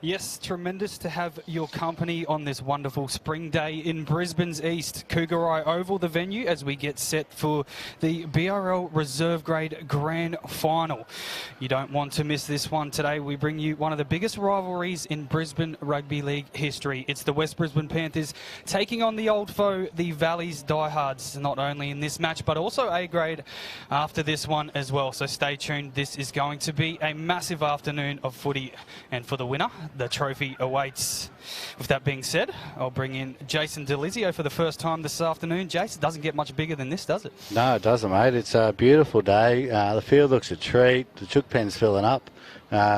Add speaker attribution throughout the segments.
Speaker 1: Yes, tremendous to have your company on this wonderful spring day in Brisbane's East. Cougarai Oval, the venue, as we get set for the BRL Reserve Grade Grand Final. You don't want to miss this one today. We bring you one of the biggest rivalries in Brisbane Rugby League history. It's the West Brisbane Panthers taking on the old foe, the Valley's Diehards, not only in this match, but also A grade after this one as well. So stay tuned. This is going to be a massive afternoon of footy, and for the winner, the trophy awaits. With that being said, I'll bring in Jason Delizio for the first time this afternoon. Jason, doesn't get much bigger than this, does it?
Speaker 2: No, it doesn't, mate. It's a beautiful day. The field looks a treat. The chook pen's filling up.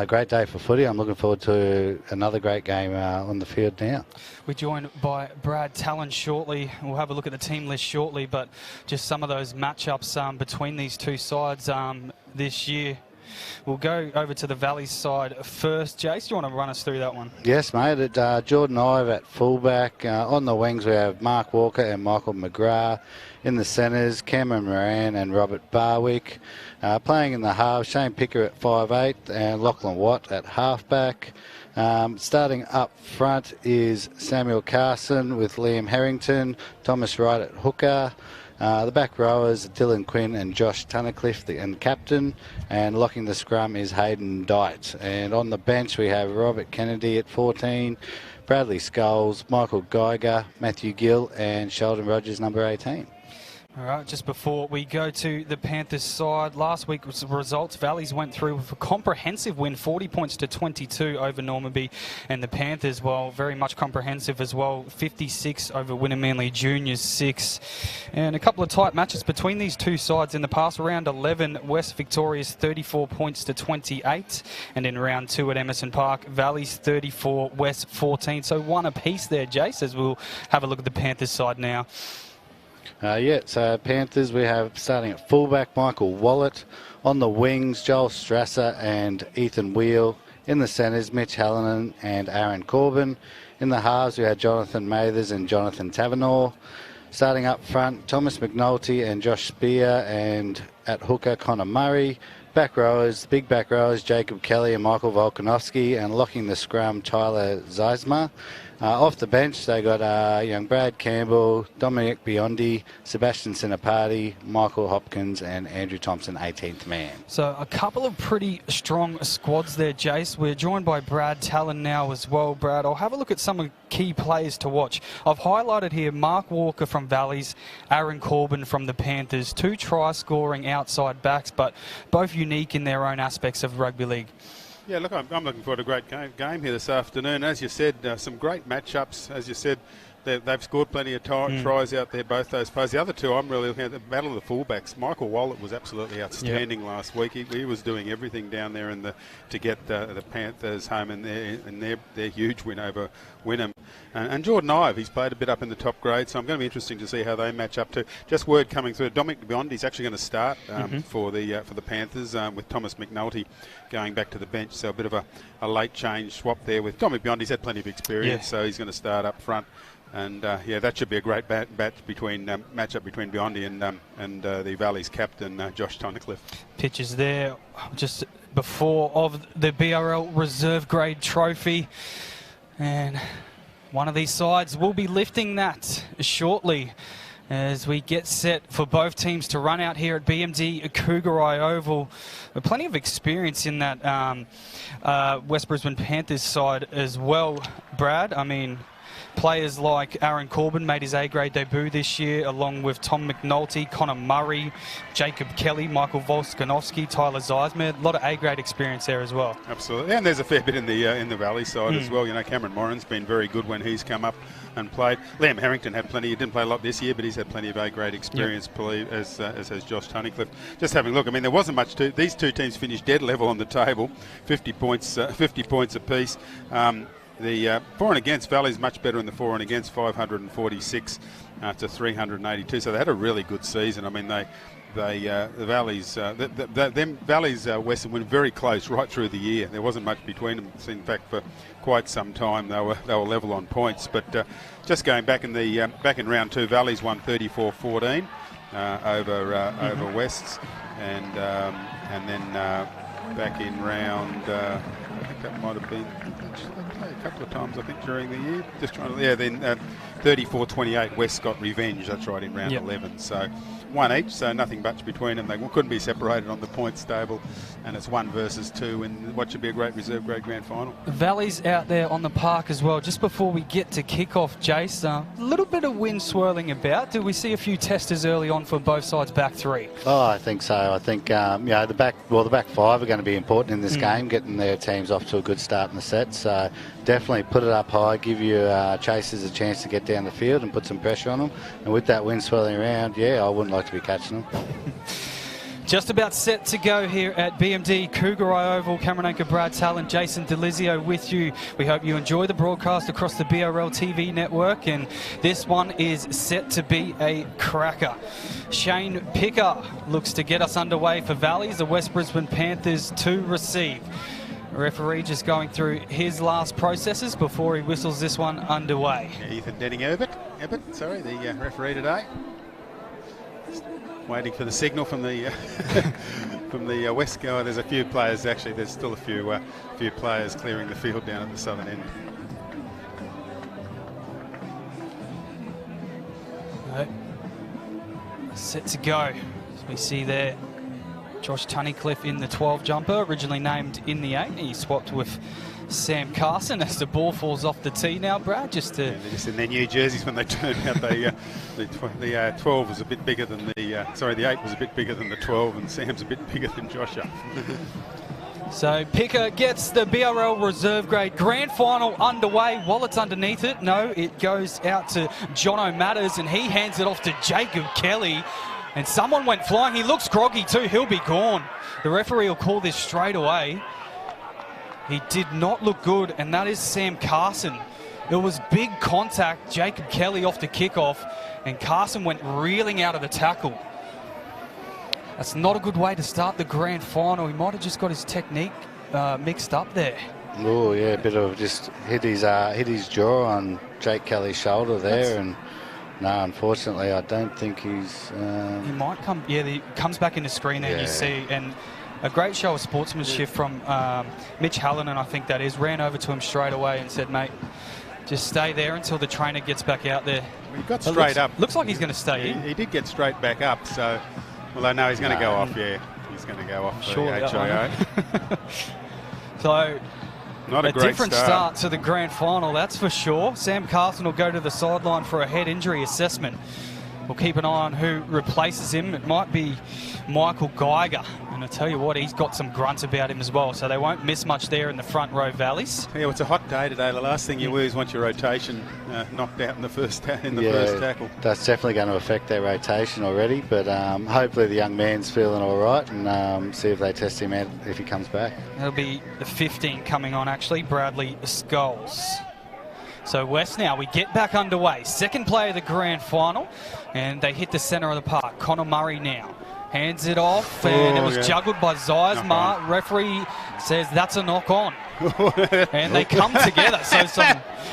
Speaker 2: Great day for footy. I'm looking forward to another great game on the field now.
Speaker 1: We're joined by Brad Talon shortly. We'll have a look at the team list shortly, but just some of those matchups between these two sides this year. We'll go over to the Valley's side first. Jace, do you want to run us through that one?
Speaker 2: Yes, mate. Jordan Ive at fullback. On the wings, we have Mark Walker and Michael McGrath. In the centres, Cameron Moran and Robert Barwick. Playing in the halves, Shane Picker at 5'8", and Lachlan Watt at halfback. Starting up front is Samuel Carson with Liam Harrington, Thomas Wright at hooker. The back rowers, Dylan Quinn and Josh Tunnicliffe, and captain, and locking the scrum is Hayden Dight. And on the bench we have Robert Kennedy at 14, Bradley Scholes, Michael Geiger, Matthew Gill and Sheldon Rogers, number 18.
Speaker 1: All right, just before we go to the Panthers side, last week's results, Valleys went through with a comprehensive win, 40 points to 22 over Normanby, and the Panthers, well, very much comprehensive as well, 56 over Winnimanley Juniors 6. And a couple of tight matches between these two sides. In the past, round 11, West Victoria's 34 points to 28, and in round 2 at Emerson Park, Valleys 34, West 14. So one apiece there, Jace, as we'll have a look at the Panthers side now.
Speaker 2: So Panthers, we have starting at fullback Michael Wallet. On the wings, Joel Strasser and Ethan Wheel. In the centres, Mitch Hallinan and Aaron Corbin. In the halves, we had Jonathan Mathers and Jonathan Tavernaugh. Starting up front, Thomas McNulty and Josh Spear, and at hooker, Connor Murray. Back rowers, big back rowers, Jacob Kelly and Michael Volkanovski, and locking the scrum, Tyler Zeisma. Off the bench, they got young Brad Campbell, Dominic Biondi, Sebastian Sinapati, Michael Hopkins, and Andrew Thompson, 18th man.
Speaker 1: So a couple of pretty strong squads there, Jace. We're joined by Brad Talon now as well. Brad, I'll have a look at some of the key players to watch. I've highlighted here Mark Walker from Valleys, Aaron Corbin from the Panthers, two try-scoring outside backs, but both unique in their own aspects of rugby league.
Speaker 3: Yeah, look, I'm looking forward to a great game here this afternoon. As you said, some great matchups. As you said, they've scored plenty of tries out there, both those players. The other two, I'm really looking at the battle of the fullbacks. Michael Wallet was absolutely outstanding last week. He was doing everything down there to get the Panthers home in their huge win over Wynnum. And Jordan Ive, he's played a bit up in the top grade, so I'm going to be interesting to see how they match up too. Just word coming through, Dominic Biondi is actually going to start for the Panthers with Thomas McNulty going back to the bench. So a bit of a late change swap there with Dominic Biondi. He's had plenty of experience, so he's going to start up front. And that should be a great matchup between Biondi and the Valley's captain, Josh Tunnicliffe.
Speaker 1: Pitches there just before of the BRL Reserve Grade Trophy. And one of these sides will be lifting that shortly as we get set for both teams to run out here at BMD Cougarai Oval. With plenty of experience in that West Brisbane Panthers side as well, Brad. I mean, players like Aaron Corbin made his A-grade debut this year, along with Tom McNulty, Connor Murray, Jacob Kelly, Michael Volkanovski, Tyler Zeisma. A lot of A-grade experience there as well.
Speaker 3: Absolutely, and there's a fair bit in the Valley side as well. You know, Cameron Moran's been very good when he's come up and played. Liam Harrington had plenty. He didn't play a lot this year, but he's had plenty of A-grade experience, as has Josh Tunnicliffe. Just having a look, I mean, there wasn't much to. These two teams finished dead level on the table, 50 points apiece. The for and against, Valley's much better in the for and against, 546 to 382. So they had a really good season. I mean, the Valley's Western went very close right through the year. There wasn't much between them. In fact, for quite some time they were level on points. But just going back in round 2, Valley's won 34-14 over Wests, and then back in round, I think that might have been a couple of times, I think, during the year. Just trying to, yeah, then 34-28, West got revenge, that's right, in round 11. So one each, so nothing much between them. They couldn't be separated on the points table, and it's 1 versus 2 in what should be a great reserve grade grand final.
Speaker 1: Valley's out there on the park as well. Just before we get to kick-off, Jace, a little bit of wind swirling about. Do we see a few testers early on for both sides back three?
Speaker 2: Oh, I think so. I think the back five are going to be important in this game, getting their teams off to a good start in the set. So definitely put it up high, give your chasers a chance to get down the field and put some pressure on them. And with that wind swirling around, yeah, I wouldn't like to be catching them.
Speaker 1: Just about set to go here at BMD Cougarai Oval. Cameron anchor Brad Talent, Jason Delizio with you. We hope you enjoy the broadcast across the BRL TV network, and this one is set to be a cracker. Shane Picker looks to get us underway for Valleys, the West Brisbane Panthers to receive. Referee just going through his last processes before he whistles this one underway.
Speaker 3: Ethan Denning-Ebbett, the referee today. Waiting for the signal from the from the West guy. There's a few players, actually. There's still a few players clearing the field down at the southern end.
Speaker 1: Right. Set to go. As we see there, Josh Tunnicliffe in the 12 jumper, originally named in the 8. He swapped with Sam Carson as the ball falls off the tee now, Brad.
Speaker 3: They're just in their new jerseys when they turned out. The 12 was a bit bigger than the 8 was a bit bigger than the 12, and Sam's a bit bigger than Joshua.
Speaker 1: So Picker gets the BRL reserve grade grand final underway. While it's underneath it, no, it goes out to Jono Matters, and he hands it off to Jacob Kelly. And someone went flying. He looks groggy too. He'll be gone. The referee will call this straight away. He did not look good, and that is Sam Carson. It was big contact. Jacob Kelly off the kickoff, and Carson went reeling out of the tackle. That's not a good way to start the grand final. He might have just got his technique mixed up there.
Speaker 2: Oh yeah, a bit of just hit his jaw on Jake Kelly's shoulder there, and no, unfortunately, I don't think he's.
Speaker 1: He might come. Yeah, he comes back in the screen there, and you see, and a great show of sportsmanship from Mitch Hallinan, I think that is, ran over to him straight away and said, "Mate, just stay there until the trainer gets back out there."
Speaker 3: Well, he got straight up.
Speaker 1: Looks like he's going to stay in.
Speaker 3: He did get straight back up, so. Although, no, he's going to go off, yeah. He's going to go off for the HIO.
Speaker 1: So,
Speaker 3: not a great
Speaker 1: different start to the grand final, that's for sure. Sam Carson will go to the sideline for a head injury assessment. We'll keep an eye on who replaces him. It might be Michael Geiger. And I tell you what, he's got some grunt about him as well, so they won't miss much there in the front row Valleys.
Speaker 3: Yeah, well, it's a hot day today. The last thing you lose once your rotation knocked out in the first tackle.
Speaker 2: That's definitely going to affect their rotation already, but hopefully the young man's feeling all right, and see if they test him out if he comes back.
Speaker 1: That'll be the 15 coming on, actually, Bradley Scholes. So West now, we get back underway. Second play of the grand final, and they hit the centre of the park. Connor Murray now hands it off, and it was juggled by Zeismar. Referee says that's a knock on. And they come together. So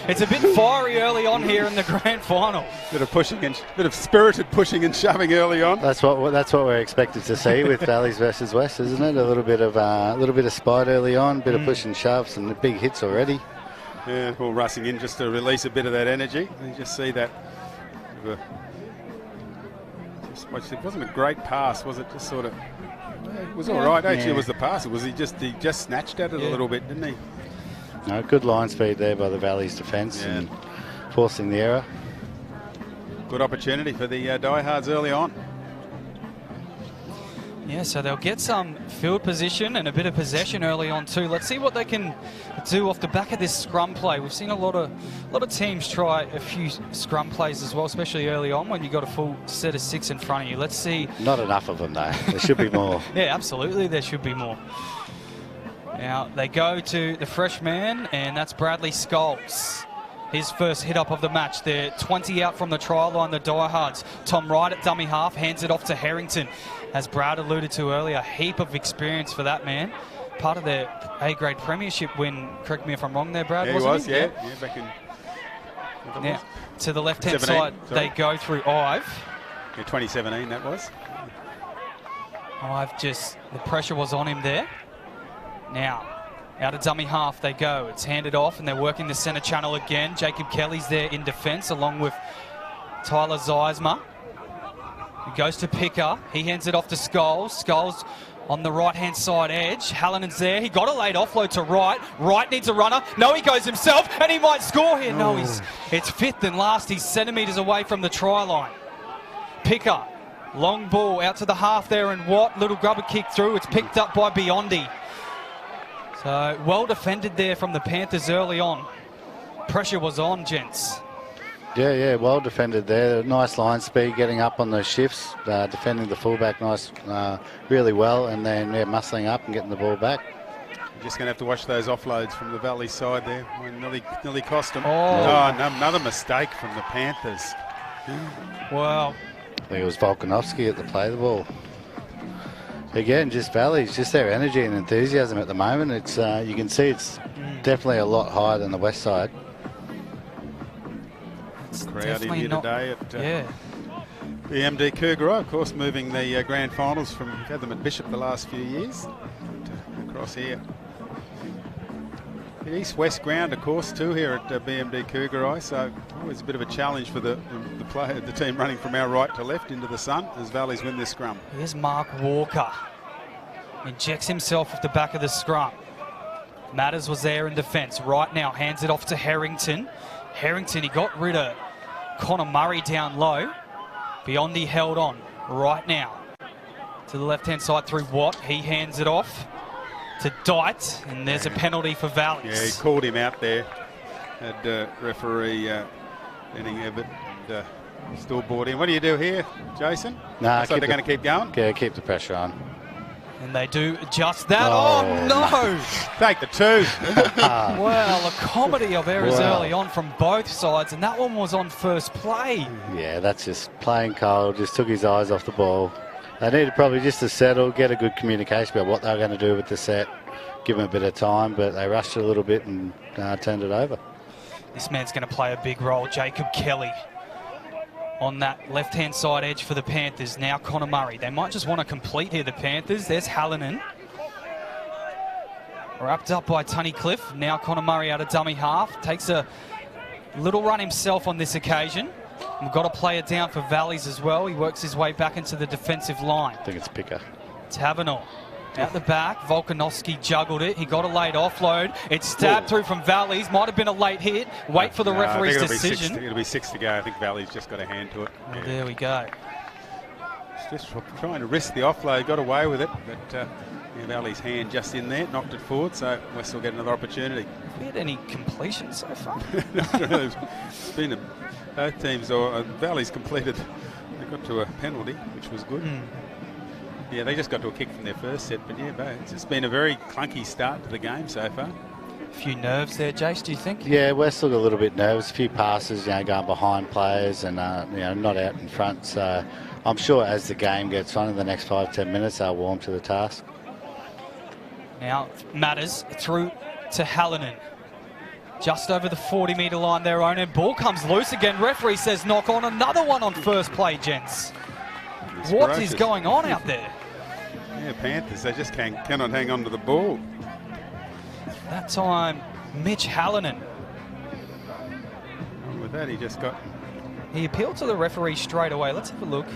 Speaker 1: it's a bit fiery early on here in the grand final.
Speaker 3: Bit of spirited pushing and shoving early on.
Speaker 2: That's what we're expected to see with Valleys versus West, isn't it? A little bit of spite early on, a bit of push and shove, some big hits already.
Speaker 3: Yeah, all rushing in just to release a bit of that energy. You just see that. It wasn't a great pass, was it? Just sort of. It was all right. Actually, it was the pass. He just snatched at it a little bit, didn't he?
Speaker 2: No, good line speed there by the Valleys defence and forcing the error.
Speaker 3: Good opportunity for the Diehards early on.
Speaker 1: Yeah, so they'll get some field position and a bit of possession early on too. Let's see what they can do off the back of this scrum play. We've seen a lot of teams try a few scrum plays as well, especially early on when you've got a full set of 6 in front of you. Let's see.
Speaker 2: Not enough of them though. There should be more.
Speaker 1: Yeah, absolutely, there should be more. Now they go to the freshman, and that's Bradley Scholes. His first hit up of the match. They're 20 out from the trial line, the Diehards. Tom Wright at dummy half, hands it off to Harrington. As Brad alluded to earlier, a heap of experience for that man. Part of their A-grade premiership win, correct me if I'm wrong there, Brad,
Speaker 3: yeah,
Speaker 1: wasn't
Speaker 3: he? Yeah, back in...
Speaker 1: Now, to the left-hand side, they go through Ive.
Speaker 3: Yeah, 2017 that was.
Speaker 1: Ive the pressure was on him there. Now, out of dummy half they go. It's handed off and they're working the centre channel again. Jacob Kelly's there in defence along with Tyler Zeismer. He goes to Picker. He hands it off to Scholes. Scholes on the right-hand side edge. Hallinen's there. He got a late offload to Wright. Wright needs a runner. No, he goes himself, and he might score here. No, it's fifth and last. He's centimetres away from the try line. Picker, long ball out to the half there, and Watt, little grubber kick through. It's picked up by Biondi. So, well defended there from the Panthers early on. Pressure was on, gents.
Speaker 2: Yeah, well defended there. Nice line speed, getting up on the shifts, defending the fullback really well, and then muscling up and getting the ball back.
Speaker 3: You're just going to have to watch those offloads from the Valley side there. Nearly cost them. Another mistake from the Panthers.
Speaker 1: Wow.
Speaker 2: I think it was Volkanovski at the play the ball. Again, just Valley's, just their energy and enthusiasm at the moment. It's you can see it's definitely a lot higher than the west side.
Speaker 3: Crowd in here today at the MD Cougar, of course, moving the grand finals from, we've had them at Bishop the last few years, across here. East-west ground, of course, too, here at BMD Cougar, so always a bit of a challenge for the team running from our right to left into the sun as Valleys win this scrum.
Speaker 1: Here's Mark Walker. Injects himself off the back of the scrum. Matters was there in defence. Right now, hands it off to Harrington. Harrington, he got rid of Connor Murray down low. Biondi held on right now. To the left-hand side through Watt. He hands it off to Dite, and there's a penalty for Valleys.
Speaker 3: Yeah, he called him out there. Had referee Benning Everett and still brought in. What do you do here, Jason?
Speaker 2: Nah,
Speaker 3: so they're going to keep going?
Speaker 2: Yeah, keep the pressure on.
Speaker 1: And they do just that. Oh no!
Speaker 3: Take the two.
Speaker 1: Well, a comedy of errors early on from both sides, and that one was on first play.
Speaker 2: Yeah, that's just plain cold. Just took his eyes off the ball. They needed probably just to settle, get a good communication about what they were going to do with the set, give them a bit of time, but they rushed it a little bit and turned it over.
Speaker 1: This man's going to play a big role, Jacob Kelly. On that left-hand side edge for the Panthers. Now Connor Murray. They might just want to complete here, the Panthers. There's Hallinan. Wrapped up by Tunnicliffe. Now Connor Murray out of dummy half. Takes a little run himself on this occasion. We've got a player down for Valleys as well. He works his way back into the defensive line.
Speaker 2: I think it's Picker.
Speaker 1: Taverneau. Out the back, Volkanovski juggled it. He got a late offload. It's stabbed through from Valleys. Might have been a late hit. Wait for the referee's decision.
Speaker 3: It'll be 6 to go. I think Valleys just got a hand to it.
Speaker 1: Well, there we go.
Speaker 3: Just trying to risk the offload. Got away with it, but Valleys' hand just in there, knocked it forward. So West will get another opportunity.
Speaker 1: Have we had any completions so far?
Speaker 3: It's been both teams, or Valleys completed. They got to a penalty, which was good. Yeah, they just got to a kick from their first set, but it's just been a very clunky start to the game so far.
Speaker 1: A few nerves there, Jace, do you think?
Speaker 2: Yeah, West look a little bit nervous. A few passes, going behind players and, not out in front. So I'm sure as the game gets on in the next 5-10 minutes, they'll warm to the task.
Speaker 1: Now, Matters through to Hallinan. Just over the 40-metre line their own, and ball comes loose again. Referee says knock on. Another one on first play, gents. What is going on out there?
Speaker 3: Yeah, Panthers, they just cannot hang on to the ball.
Speaker 1: That time, Mitch Hallinan.
Speaker 3: And with that, he just got...
Speaker 1: He appealed to the referee straight away. Let's have a look.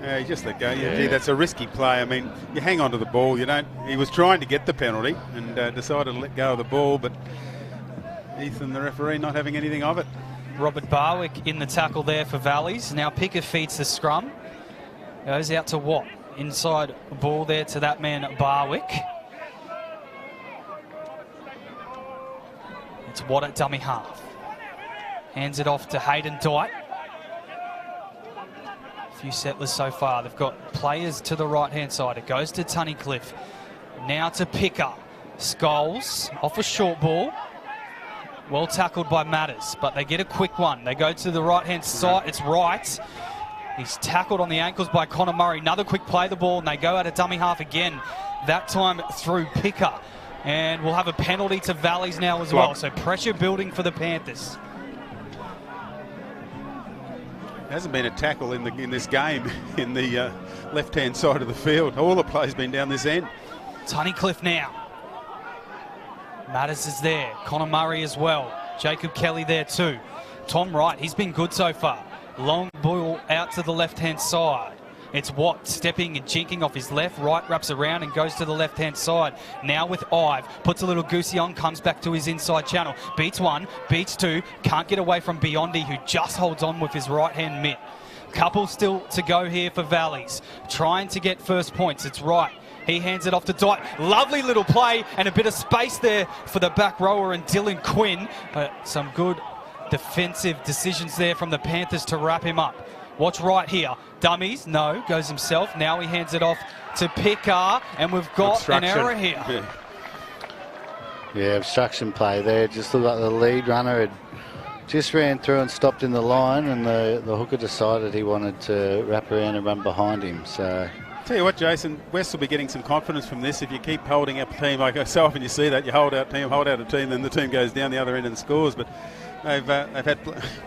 Speaker 3: Yeah, he just let go. Yeah. Gee, that's a risky play. I mean, you hang on to the ball. You don't... He was trying to get the penalty and decided to let go of the ball, but Ethan, the referee, not having anything of it.
Speaker 1: Robert Barwick in the tackle there for Valleys. Now Picker feeds the scrum. Goes out to Watt. Inside ball there to that man Barwick. It's Watt at dummy half. Hands it off to Hayden Dite. A few settlers so far. They've got players to the right-hand side. It goes to Tunnicliffe. Now to Picker. Scholes off a short ball. Well tackled by Matters, but they get a quick one. They go to the right-hand side. It's Wright. He's tackled on the ankles by Connor Murray. Another quick play the ball, and they go out of dummy half again. That time through Picker. And we'll have a penalty to Valleys now as well. So pressure building for the Panthers.
Speaker 3: hasn't been a tackle in this game in the left-hand side of the field. All the play's been down this end.
Speaker 1: Tunnicliffe now. Matters is there. Connor Murray as well. Jacob Kelly there too. Tom Wright, he's been good so far. Long ball out to the left-hand side. It's Watt stepping and jinking off his left. Wright wraps around and goes to the left-hand side. Now with Ive. Puts a little goosey on, comes back to his inside channel. Beats one, beats two. Can't get away from Biondi, who just holds on with his right-hand mitt. Couple still to go here for Valleys. Trying to get first points. It's Wright. He hands it off to Dyke. Lovely little play and a bit of space there for the back rower and Dylan Quinn. Some good defensive decisions there from the Panthers to wrap him up. Watch right here. Dummies, no, goes himself. Now he hands it off to Pickar, and we've got an error here.
Speaker 2: Yeah, obstruction play there. Just looked like the lead runner had just ran through and stopped in the line, and the hooker decided he wanted to wrap around and run behind him. So,
Speaker 3: tell you what, Jason, West will be getting some confidence from this if you keep holding up a team. Like so often you see that, you hold out a team, then the team goes down the other end and scores. But they've had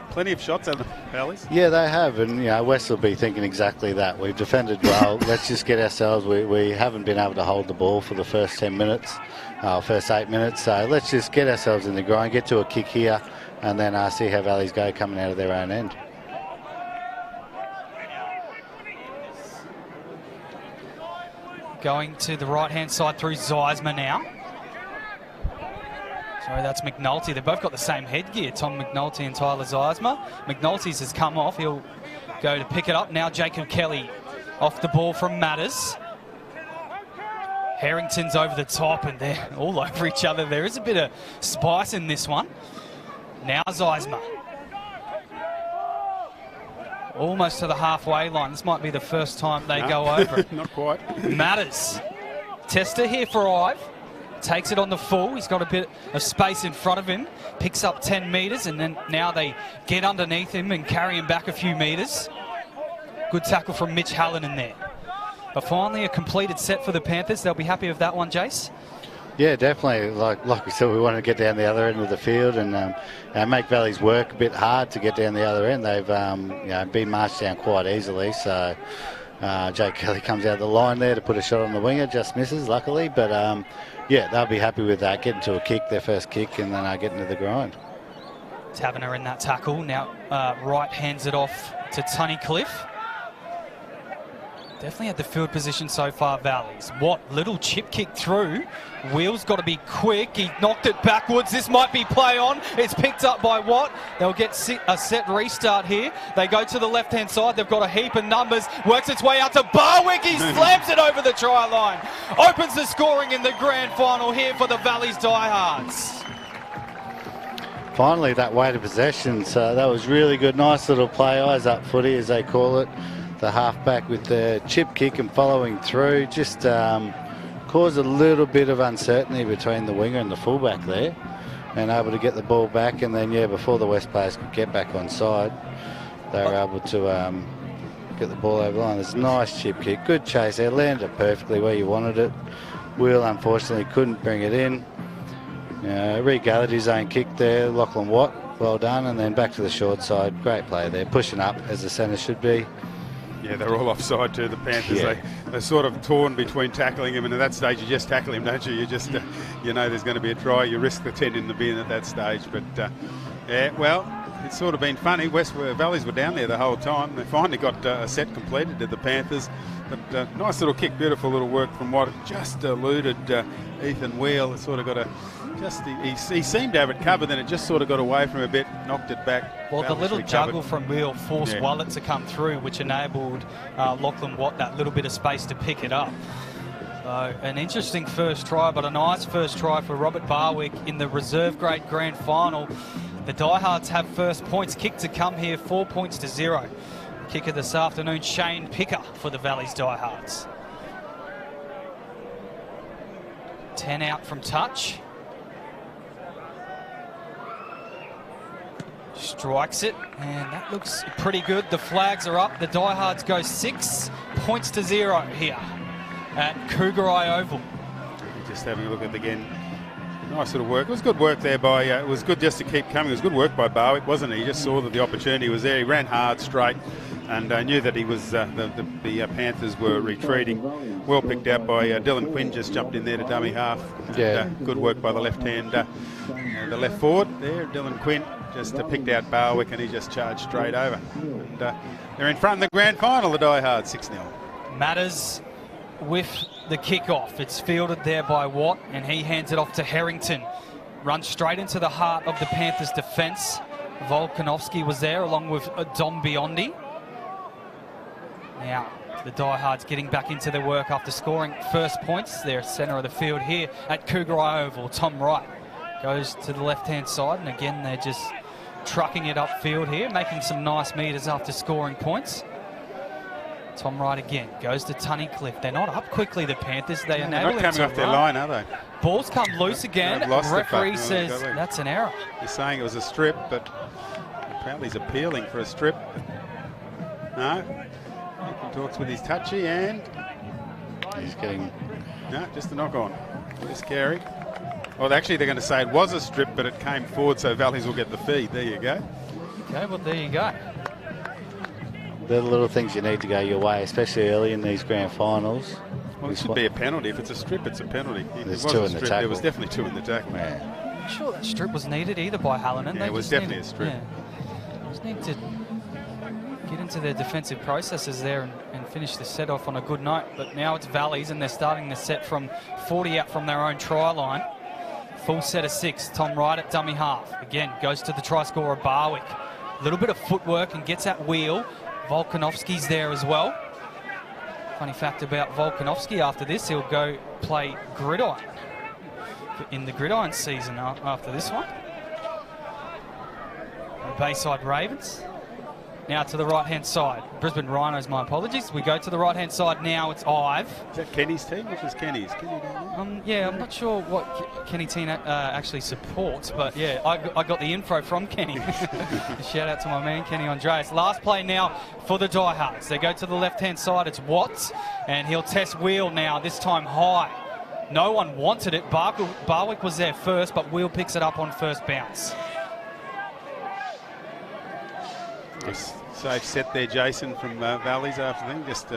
Speaker 3: plenty of shots at the Valleys.
Speaker 2: Yeah, they have, and West will be thinking exactly that. We've defended well. Let's just get ourselves. We haven't been able to hold the ball for the first 10 minutes, first 8 minutes. So let's just get ourselves in the grind, get to a kick here, and then see how Valleys go coming out of their own end.
Speaker 1: Going to the right-hand side through Zeismer now. Sorry, that's McNulty. They've both got the same headgear, Tom McNulty and Tyler Zeismer. McNulty's has come off. He'll go to pick it up. Now Jacob Kelly off the ball from Matters. Harrington's over the top, and they're all over each other. There is a bit of spice in this one. Now Zeismer. Almost to the halfway line. This might be the first time they go over it.
Speaker 3: Not quite.
Speaker 1: Matters. Tester here for Ive. Takes it on the full. He's got a bit of space in front of him. Picks up 10 metres, and then now they get underneath him and carry him back a few metres. Good tackle from Mitch Hallinan there. But finally a completed set for the Panthers. They'll be happy with that one, Jace.
Speaker 2: Yeah, definitely. Like we said, we want to get down the other end of the field and make Valleys work a bit hard to get down the other end. They've been marched down quite easily. So Jake Kelly comes out the line there to put a shot on the winger, just misses luckily. But yeah, they'll be happy with that, getting to a kick, their first kick, and then getting to the grind.
Speaker 1: Taverner in that tackle. Now Wright hands it off to Tunnicliffe. Definitely had the field position so far, Valleys. What little chip kick through. Wheels got to be quick. He knocked it backwards. This might be play on. It's picked up by Watt. They'll get a set restart here. They go to the left-hand side. They've got a heap of numbers. Works its way out to Barwick. He slams it over the try line. Opens the scoring in the grand final here for the Valleys Diehards.
Speaker 2: Finally, that weight of possession. So that was really good. Nice little play. Eyes up footy, as they call it. The halfback with the chip kick and following through just caused a little bit of uncertainty between the winger and the fullback there, and able to get the ball back. And then, before the West players could get back on side, they were able to get the ball over the line. It's a nice chip kick, good chase there, landed it perfectly where you wanted it. Wheel unfortunately couldn't bring it in. Regathered his own kick there, Lachlan Watt, well done. And then back to the short side, great play there, pushing up as the centre should be.
Speaker 3: Yeah, they're all offside too, the Panthers.
Speaker 2: Yeah.
Speaker 3: They're sort of torn between tackling him, and at that stage you just tackle him, don't you? You just, there's going to be a try. You risk the 10 in the bin at that stage. But, well, it's sort of been funny. Valleys were down there the whole time. They finally got a set completed to the Panthers. But nice little kick, beautiful little work from Watt. Just eluded Ethan Wheel. It sort of got a... He seemed to have it covered, then it just sort of got away from him a bit, knocked it back.
Speaker 1: Well, the little juggle from Wheel forced Wallet to come through, which enabled Lachlan Watt that little bit of space to pick it up. So an interesting first try, but a nice first try for Robert Barwick in the reserve grade grand final. The Diehards have first points. Kick to come here, 4 points to 0. Kicker this afternoon, Shane Picker for the Valleys Diehards. 10 out from touch. Strikes it, and that looks pretty good. The flags are up. The Diehards go 6 points to 0 here at Cougar Eye Oval.
Speaker 3: Just having a look at it again. Nice little work. It was good work there by, it was good just to keep coming. It was good work by Barwick, wasn't it? He just saw that the opportunity was there. He ran hard, straight, and knew that he was, the Panthers were retreating. Well picked out by Dylan Quinn, just jumped in there to dummy half. And, good work by the left hand, the left forward there, Dylan Quinn, just picked out Barwick, and he just charged straight over. And they're in front in the grand final, the Diehards, 6-0.
Speaker 1: Matters with the kickoff. It's fielded there by Watt, and he hands it off to Harrington. Runs straight into the heart of the Panthers' defence. Volkanovski was there along with Dom Biondi. Now, the Diehards getting back into their work after scoring first points. They're centre of the field here at Cougarai Oval. Tom Wright goes to the left-hand side, and again, they're just trucking it upfield here, making some nice metres after scoring points. Tom Wright again goes to Tunnicliffe. They're not up quickly, the Panthers. They enable
Speaker 3: they're not coming off their line, are they?
Speaker 1: Ball's come loose again. Referee says that's an error.
Speaker 3: He's saying it was a strip, but apparently he's appealing for a strip. No. He talks with his touchy, and
Speaker 2: he's getting...
Speaker 3: No, just a knock on. Just carry. Well, actually, they're going to say it was a strip, but it came forward, so Valleys will get the feed. There you go.
Speaker 1: Okay, well, there you go.
Speaker 2: They're the little things you need to go your way, especially early in these grand finals.
Speaker 3: Well, it should be a penalty. If it's a strip, it's a penalty.
Speaker 2: There's two in the tackle.
Speaker 3: There was definitely two in the tackle.
Speaker 2: Yeah.
Speaker 1: I'm not sure that strip was needed either by Hallinan.
Speaker 3: Yeah, it was definitely a strip.
Speaker 1: Yeah. Just need to get into their defensive processes there and finish the set off on a good note. But now it's Valleys, and they're starting the set from 40 out from their own try line. Full set of 6. Tom Wright at dummy half. Again, goes to the try scorer Barwick. A little bit of footwork and gets that wheel. Volkanovski's there as well. Funny fact about Volkanovski, after this, he'll go play gridiron in the gridiron season after this one. The Bayside Ravens. Now to the right-hand side. Brisbane Rhinos, my apologies. We go to the right-hand side now. It's Ive.
Speaker 3: Is that Kenny's team? Which is Kenny's? Kenny down there?
Speaker 1: Yeah, I'm not sure what Kenny team actually supports, but yeah, I got the info from Kenny. Shout out to my man, Kenny Andreas. Last play now for the Diehards. They go to the left-hand side. It's Watts, and he'll test wheel now, this time high. No one wanted it. Barwick was there first, but Wheel picks it up on first bounce.
Speaker 3: Safe set there, Jason, from Valleys after them, just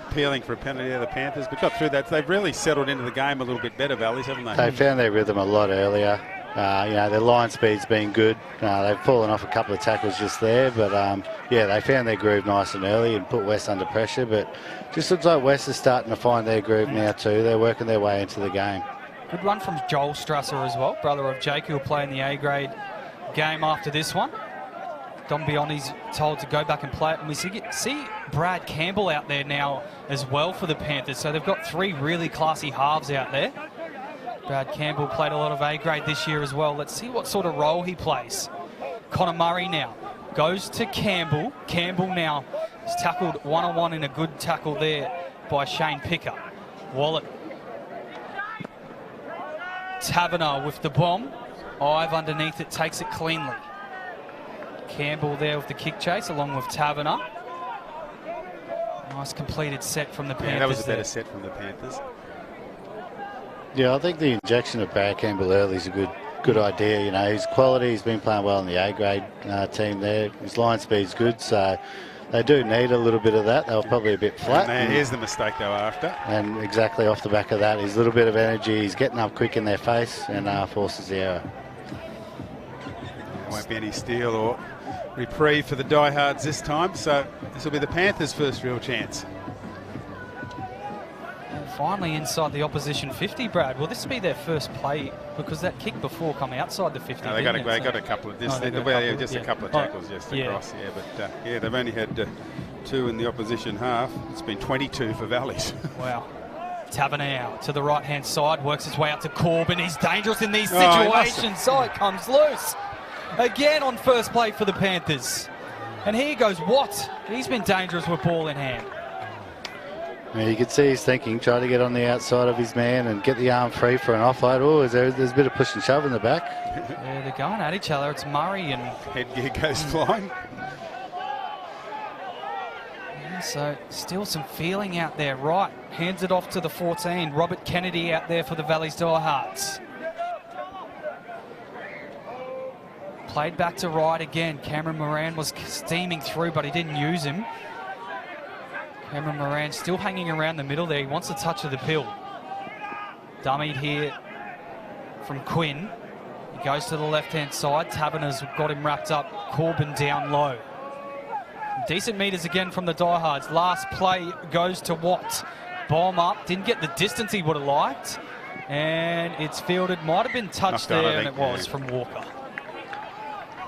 Speaker 3: appealing for a penalty out of the Panthers. But got through that. They've really settled into the game a little bit better, Valleys, haven't they?
Speaker 2: They found their rhythm a lot earlier. Their line speed's been good. They've fallen off a couple of tackles just there, but they found their groove nice and early and put West under pressure. But just looks like West is starting to find their groove now too. They're working their way into the game.
Speaker 1: Good run from Joel Strasser as well, brother of Jake, who will play in the A-grade game after this one. Dom Biondi's told to go back and play it. And we see Brad Campbell out there now as well for the Panthers. So they've got 3 really classy halves out there. Brad Campbell played a lot of A-grade this year as well. Let's see what sort of role he plays. Connor Murray now goes to Campbell. Campbell now is tackled one-on-one in a good tackle there by Shane Picker. Wallet. Taverner with the bomb. Ive underneath it, takes it cleanly. Campbell there with the kick chase along with Taverner. Nice completed set from the Panthers.
Speaker 3: Yeah, that was a better set from the Panthers.
Speaker 2: Yeah, I think the injection of Brad Campbell early is a good idea. You know, his quality, he's been playing well in the A-grade team there. His line speed's good, so they do need a little bit of that. They were probably a bit flat.
Speaker 3: And here's the mistake they were after.
Speaker 2: And exactly off the back of that, his little bit of energy, he's getting up quick in their face and forces the error.
Speaker 3: There won't be any steal or reprieve for the Diehards this time, so this will be the Panthers' first real chance.
Speaker 1: Finally inside the opposition 50, Brad. Will this be their first play? Because that kick before come outside the 50.
Speaker 3: No, they got a couple of just a couple of tackles just across.
Speaker 1: Yeah,
Speaker 3: but they've only had 2 in the opposition half. It's been 22 for Valleys.
Speaker 1: Wow. Taverner to the right-hand side, works his way out to Corbin. He's dangerous in these situations. So it comes loose. Again on first play for the Panthers. And here goes Watt. He's been dangerous with ball in hand.
Speaker 2: Yeah, you can see he's thinking, try to get on the outside of his man and get the arm free for an offload. Oh, there's a bit of push and shove in the back.
Speaker 1: Yeah, they're going at each other. It's Murray and...
Speaker 3: Headgear goes flying.
Speaker 1: Yeah, so still some feeling out there. Right, hands it off to the 14. Robert Kennedy out there for the Valleys Diehards. Played back to right again. Cameron Moran was steaming through, but he didn't use him. Cameron Moran still hanging around the middle there. He wants a touch of the pill. Dummied here from Quinn. He goes to the left-hand side. Taberner's got him wrapped up. Corbin down low. Decent meters again from the Diehards. Last play goes to Watt. Bomb up. Didn't get the distance he would have liked. And it's fielded. Might have been touched there, and it was from Walker.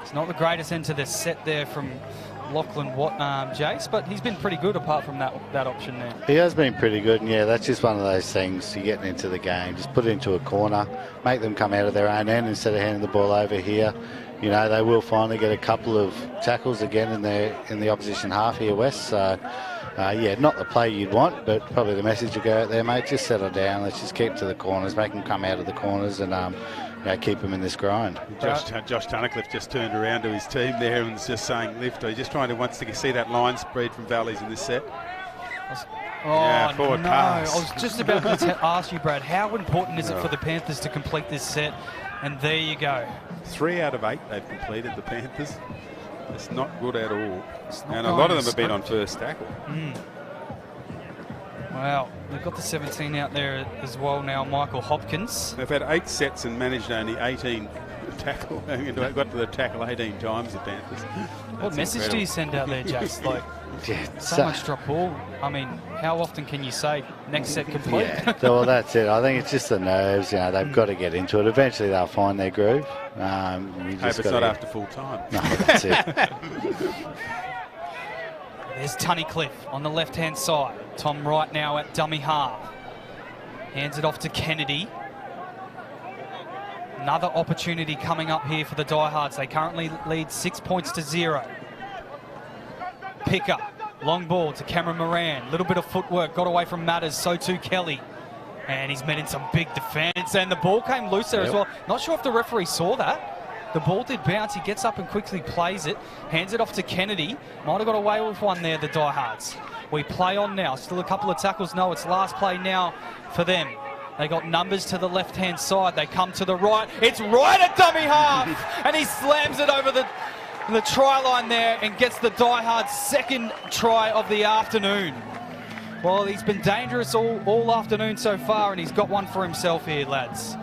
Speaker 1: It's not the greatest end to the set there from Lachlan Watt, Jace, but he's been pretty good apart from that option there.
Speaker 2: He has been pretty good, and yeah, that's just one of those things. You're getting into the game, just put it into a corner, make them come out of their own end instead of handing the ball over here. You know, they will finally get a couple of tackles again in the opposition half here, West. So, yeah, not the play you'd want, but probably the message to go out there, mate. Just settle down. Let's just keep to the corners, make them come out of the corners, and you know, keep them in this grind.
Speaker 3: Josh Tunnicliffe just turned around to his team there and was just saying lift. He's just trying to wants to see that line spread from Valleys in this set. Forward pass.
Speaker 1: I was just about to ask you, Brad, how important is it for the Panthers to complete this set? And there you go.
Speaker 3: 3 out of 8 they've completed, the Panthers. It's not good at all. And a lot of them have been on first tackle.
Speaker 1: Wow, they've got the 17 out there as well now, Michael Hopkins.
Speaker 3: They've had 8 sets and managed only 18 tackle. Got to the tackle 18 times, the Panthers.
Speaker 1: What message do you send out there, Jace? Like, so much drop ball. I mean, how often can you say next set complete?
Speaker 2: Yeah, well, that's it. I think it's just the nerves. You know, they've got to get into it. Eventually, they'll find their groove.
Speaker 3: Hope it's not after full time.
Speaker 2: No, that's it.
Speaker 1: There's Tunnicliffe on the left-hand side. Tom Wright now at dummy half. Hands it off to Kennedy. Another opportunity coming up here for the Diehards. They currently lead 6 points to 0. Picker, long ball to Cameron Moran. Little bit of footwork, got away from Matters, so too Kelly. And he's met in some big defence, and the ball came loose there as well. Not sure if the referee saw that. The ball did bounce. He gets up and quickly plays it. Hands it off to Kennedy. Might have got away with one there, the Diehards. We play on now. Still a couple of tackles. No, it's last play now for them. They got numbers to the left-hand side. They come to the right. It's right at dummy half. And he slams it over the try line there and gets the Diehards' second try of the afternoon. Well, he's been dangerous all afternoon so far, and he's got one for himself here, lads.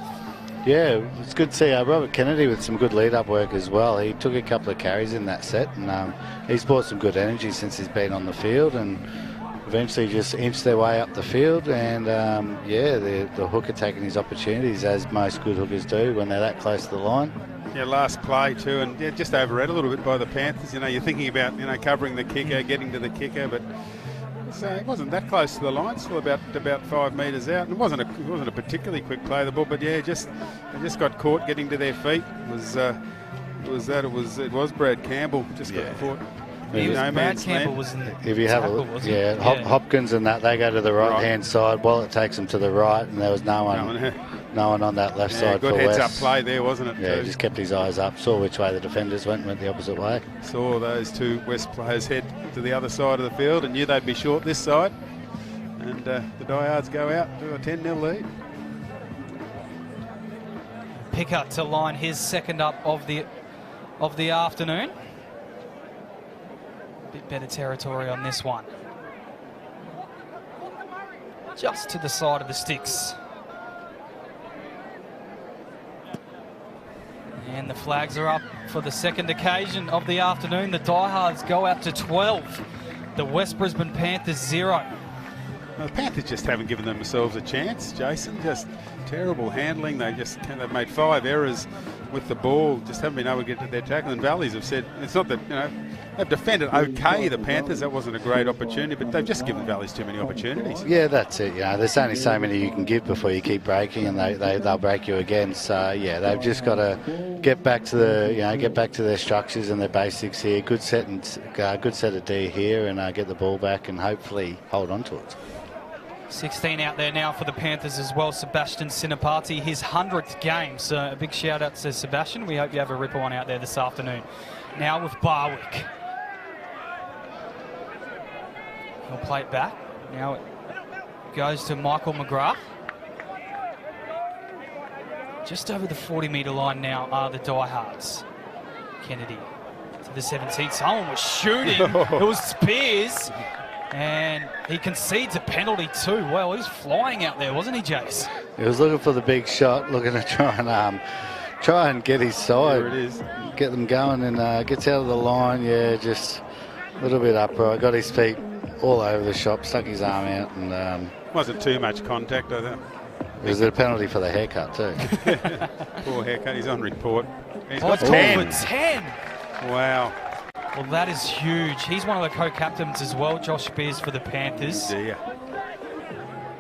Speaker 2: Yeah, it's good to see Robert Kennedy with some good lead-up work as well. He took a couple of carries in that set, and he's brought some good energy since he's been on the field, and eventually just inched their way up the field. And yeah, the hooker taking his opportunities, as most good hookers do when they're that close to the line.
Speaker 3: Yeah, last play too, and yeah, just overread a little bit by the Panthers. You know, you're thinking about covering the kicker, getting to the kicker, but it wasn't that close to the line. Still about 5 metres out. And it wasn't a particularly quick play the ball, but yeah, they just got caught getting to their feet. It was Brad Campbell just got caught.
Speaker 1: Brad Campbell was in the
Speaker 2: if you have
Speaker 1: tackle,
Speaker 2: a look, Hopkins and that, they go to the right-hand side. Wallet takes them to the right, and there was no one on that left side for West.
Speaker 3: Good heads-up play there, wasn't it?
Speaker 2: Yeah, he just kept his eyes up, saw which way the defenders went the opposite way.
Speaker 3: Saw those two West players head to the other side of the field and knew they'd be short this side. And the Diehards go out to a 10-0 lead.
Speaker 1: Picker to line his second up of the afternoon. Bit better territory on this one. Just to the side of the sticks. And the flags are up for the second occasion of the afternoon. The Diehards go out to 12. The West Brisbane Panthers 0.
Speaker 3: The Panthers just haven't given themselves a chance, Jason. Just terrible handling. They've made 5 errors with the ball. Just haven't been able to get to their tackle. And Valleys have said it's not that they've defended okay. The Panthers, that wasn't a great opportunity, but they've just given Valleys too many opportunities.
Speaker 2: Yeah, that's it. There's only so many you can give before you keep breaking, and they'll break you again. So yeah, they've just got to get back to their structures and their basics here. Good set of D here, and get the ball back and hopefully hold on to it.
Speaker 1: 16 out there now for the Panthers as well. Sebastian Sinapati, his 100th game. So a big shout out to Sebastian. We hope you have a ripper one out there this afternoon. Now with Barwick. He'll play it back. Now it goes to Michael McGrath. Just over the 40-metre line now are the Diehards. Kennedy to the 17. Someone was shooting. It was Spears. And he concedes a penalty too. Well, he was flying out there, wasn't he, Jace?
Speaker 2: He was looking for the big shot, looking to try and get his side.
Speaker 3: There it is.
Speaker 2: Get them going, and gets out of the line. Yeah, just a little bit upright. Got his feet all over the shop, stuck his arm out, and
Speaker 3: Wasn't too much contact, I think.
Speaker 2: was it a penalty for the haircut too?
Speaker 3: Poor haircut. He's on report. He's
Speaker 1: Oh,
Speaker 3: got
Speaker 1: it's
Speaker 3: 10.
Speaker 1: called for 10.
Speaker 3: Wow.
Speaker 1: Well, that is huge. He's one of the co-captains as well, Josh Spears for the Panthers.
Speaker 3: Yeah.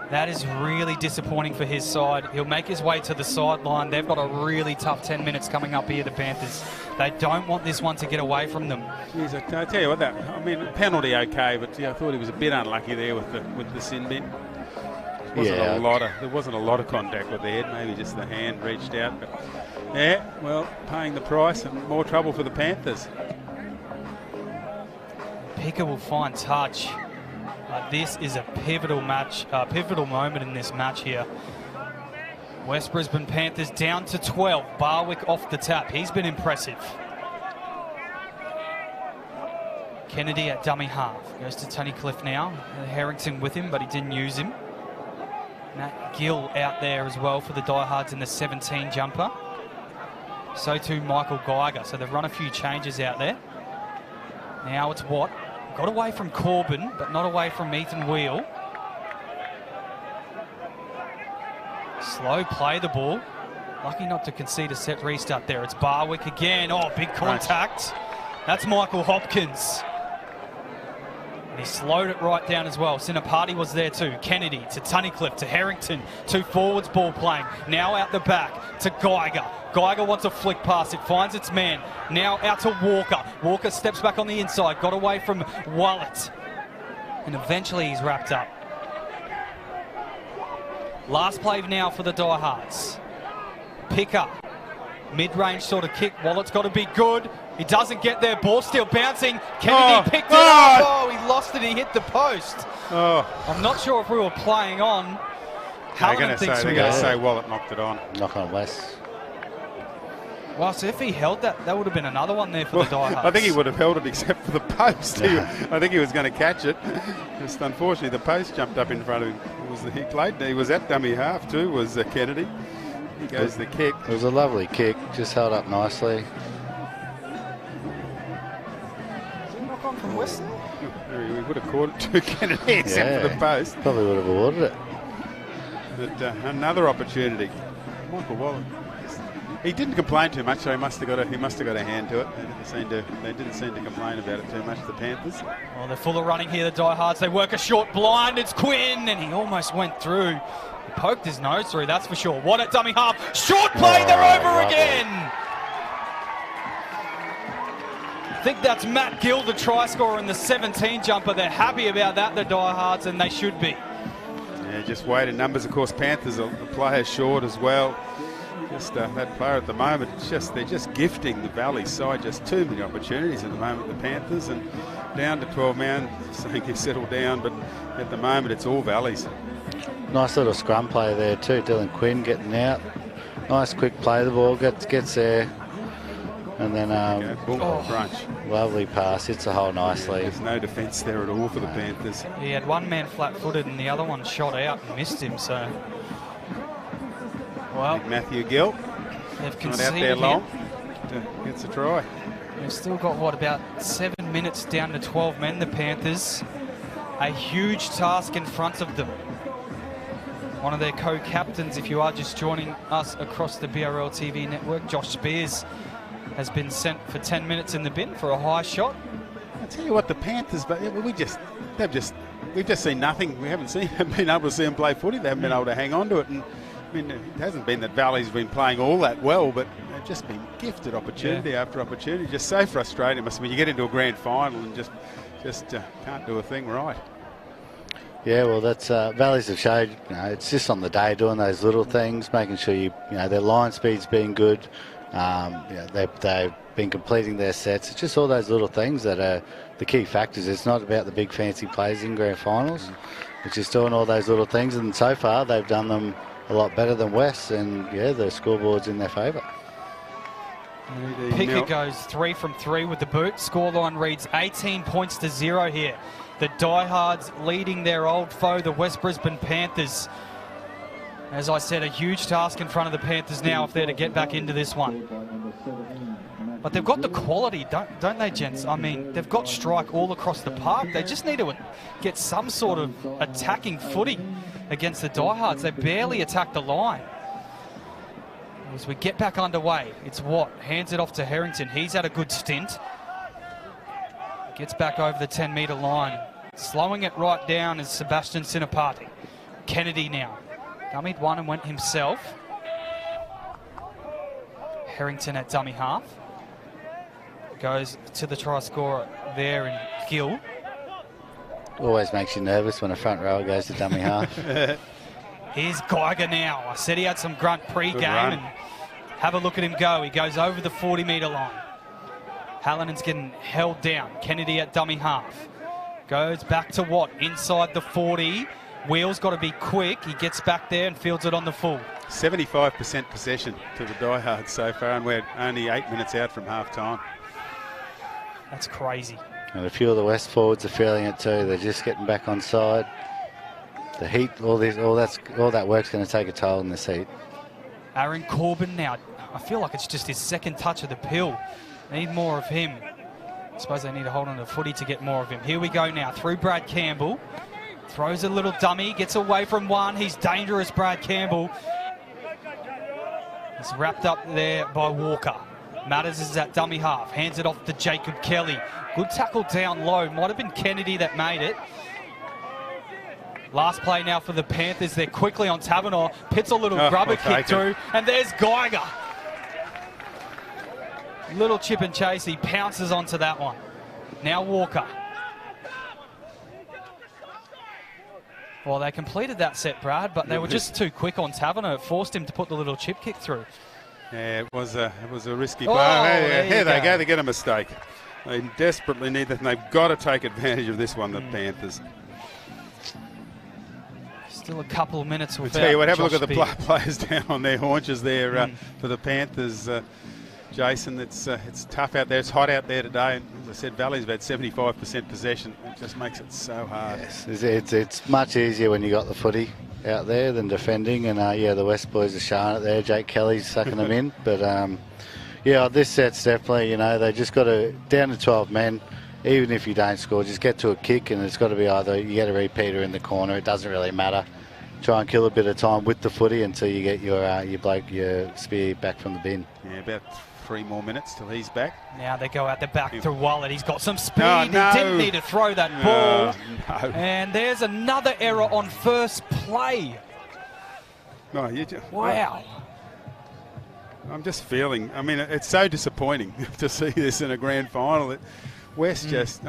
Speaker 1: That is really disappointing for his side. He'll make his way to the sideline. They've got a really tough 10 minutes coming up here, the Panthers. They don't want this one to get away from them.
Speaker 3: Jeez, I tell you what, penalty okay, but yeah, I thought he was a bit unlucky there with the sin bin. There wasn't a lot of contact with the head. Maybe just the hand reached out. But yeah, well, paying the price and more trouble for the Panthers.
Speaker 1: Picker will find touch. This is a pivotal moment in this match here. West Brisbane Panthers down to 12. Barwick off the tap. He's been impressive. Kennedy at dummy half. Goes to Tony Cliff now. Harrington with him, but he didn't use him. Matt Gill out there as well for the Diehards in the 17 jumper. So too Michael Geiger. So they've run a few changes out there. Now it's Watt. Got away from Corbin, but not away from Ethan Wheel. Slow play the ball. Lucky not to concede a set restart there. It's Barwick again. Oh, big contact. That's Michael Hopkins. And he slowed it right down as well. Sinapati was there too. Kennedy to Tunnicliffe to Harrington. Two forwards ball playing. Now out the back to Geiger. Geiger wants a flick pass. It finds its man. Now out to Walker. Walker steps back on the inside. Got away from Wallet. And eventually he's wrapped up. Last play now for the Diehards. Picker. Mid-range sort of kick. Wallet's got to be good. He doesn't get there. Ball still bouncing. Kennedy picked it up. Oh, he lost it. He hit the post.
Speaker 3: Oh.
Speaker 1: I'm not sure if we were playing on.
Speaker 3: They're going to say Wallet knocked it on.
Speaker 2: Knock on West.
Speaker 1: Well, so if he held that, that would have been another one there for the Diehards.
Speaker 3: I think he would have held it except for the post. I think he was going to catch it. Just unfortunately, the post jumped up in front of him. He was at dummy half too, was Kennedy. He goes the kick.
Speaker 2: It was a lovely kick, just held up nicely.
Speaker 1: Did he knock on from West there?
Speaker 3: We would have caught it to Kennedy except for the post.
Speaker 2: Probably would have awarded it.
Speaker 3: But another opportunity. Michael Wallet. He didn't complain too much, so he must have got a hand to it. They didn't seem to complain about it too much, the Panthers.
Speaker 1: Well, they're full of running here, the Diehards. They work a short blind. It's Quinn, and he almost went through. He poked his nose through, that's for sure. What at dummy half. Short play, they're over again. I think that's Matt Gill, the try scorer in the 17 jumper. They're happy about that, the Diehards, and they should be.
Speaker 3: Yeah, just weighted numbers. Of course, Panthers are a player short as well. Just that player at the moment, they're just gifting the Valley side just too many opportunities at the moment, the Panthers, and down to 12 man, saying he's settled down, but at the moment it's all Valleys.
Speaker 2: Nice little scrum play there too. Dylan Quinn getting out. Nice quick play the ball, gets there, and then
Speaker 3: crunch.
Speaker 2: Lovely pass, hits the hole nicely.
Speaker 3: There's no defence there at all for the Panthers.
Speaker 1: He had one man flat-footed and the other one shot out and missed him, so... Well,
Speaker 3: Matthew Gill,
Speaker 1: they've
Speaker 3: not out there long, gets a try.
Speaker 1: They've still got, about 7 minutes down to 12 men, the Panthers. A huge task in front of them. One of their co-captains, if you are just joining us across the BRL TV network, Josh Spears, has been sent for 10 minutes in the bin for a high shot.
Speaker 3: I tell you what, the Panthers, but we've just seen nothing. We haven't been able to see them play footy. They haven't been able to hang on to it. And I mean, it hasn't been that Valley's been playing all that well, but they've just been gifted opportunity after opportunity. Just so frustrating. Must be you get into a grand final and just can't do a thing right.
Speaker 2: Yeah, well, that's Valleys have showed. It's just on the day doing those little things, making sure their line speed's been good. They've been completing their sets. It's just all those little things that are the key factors. It's not about the big fancy plays in grand finals. It's just doing all those little things, and so far they've done them a lot better than West, and the scoreboard's in their favour.
Speaker 1: Pickett goes 3 from 3 with the boot. Scoreline reads 18 points to 0 here. The Diehards leading their old foe, the West Brisbane Panthers. As I said, a huge task in front of the Panthers now if they're to get back into this one. But they've got the quality, don't they, gents? I mean, they've got strike all across the park. They just need to get some sort of attacking footing against the Diehards. They barely attack the line. As we get back underway, it's Watt hands it off to Harrington. He's had a good stint. Gets back over the 10-metre line. Slowing it right down is Sebastian Sinapati. Kennedy now. Dummied one and went himself. Harrington at dummy half. Goes to the try scorer there in Gill.
Speaker 2: Always makes you nervous when a front rower goes to dummy half.
Speaker 1: Here's Geiger now. I said he had some grunt pre-game, and have a look at him go. He goes over the 40-metre line. Hallinen's getting held down. Kennedy at dummy half. Goes back to Watt inside the 40. Wheels got to be quick. He gets back there and fields it on the full.
Speaker 3: 75% possession to the Diehards so far, and we're only 8 minutes out from half-time.
Speaker 1: That's crazy.
Speaker 2: And a few of the West forwards are feeling it too. They're just getting back on side. The heat, all that work's going to take a toll in this heat.
Speaker 1: Aaron Corbin now. I feel like it's just his second touch of the pill. Need more of him. I suppose they need to hold on to the footy to get more of him. Here we go now through Brad Campbell. Throws a little dummy, gets away from one. He's dangerous, Brad Campbell. He's wrapped up there by Walker. Matters is at dummy half. Hands it off to Jacob Kelly. Good tackle down low. Might have been Kennedy that made it. Last play now for the Panthers. They're quickly on Taverner. Pits a little rubber kick through. And there's Geiger. Little chip and chase. He pounces onto that one. Now Walker. Well, they completed that set, Brad, but they were just too quick on Taverner. It forced him to put the little chip kick through.
Speaker 3: Yeah, it was a risky play. Here they go. They get a mistake. They desperately need that, and they've got to take advantage of this one, the Panthers.
Speaker 1: Still a couple of minutes without.
Speaker 3: I tell you what, have a look at the players down on their haunches there for the Panthers. Jason, it's tough out there. It's hot out there today. And as I said, Valley's about 75% possession. It just makes it so hard.
Speaker 2: Yes, it's much easier when you got the footy out there than defending. And yeah, the West boys are showing it there. Jake Kelly's sucking them in. But yeah, this set's definitely, they just got to, down to 12 men. Even if you don't score, just get to a kick, and it's got to be either you get a repeater in the corner. It doesn't really matter. Try and kill a bit of time with the footy until you get your spear back from the bin.
Speaker 3: Yeah, about 3 more minutes till he's back.
Speaker 1: Now they go out the back to Wallet. He's got some speed.
Speaker 3: No.
Speaker 1: He didn't need to throw that ball.
Speaker 3: No.
Speaker 1: And there's another error on first play.
Speaker 3: No,
Speaker 1: Wow.
Speaker 3: I'm just feeling, it's so disappointing to see this in a grand final. West just,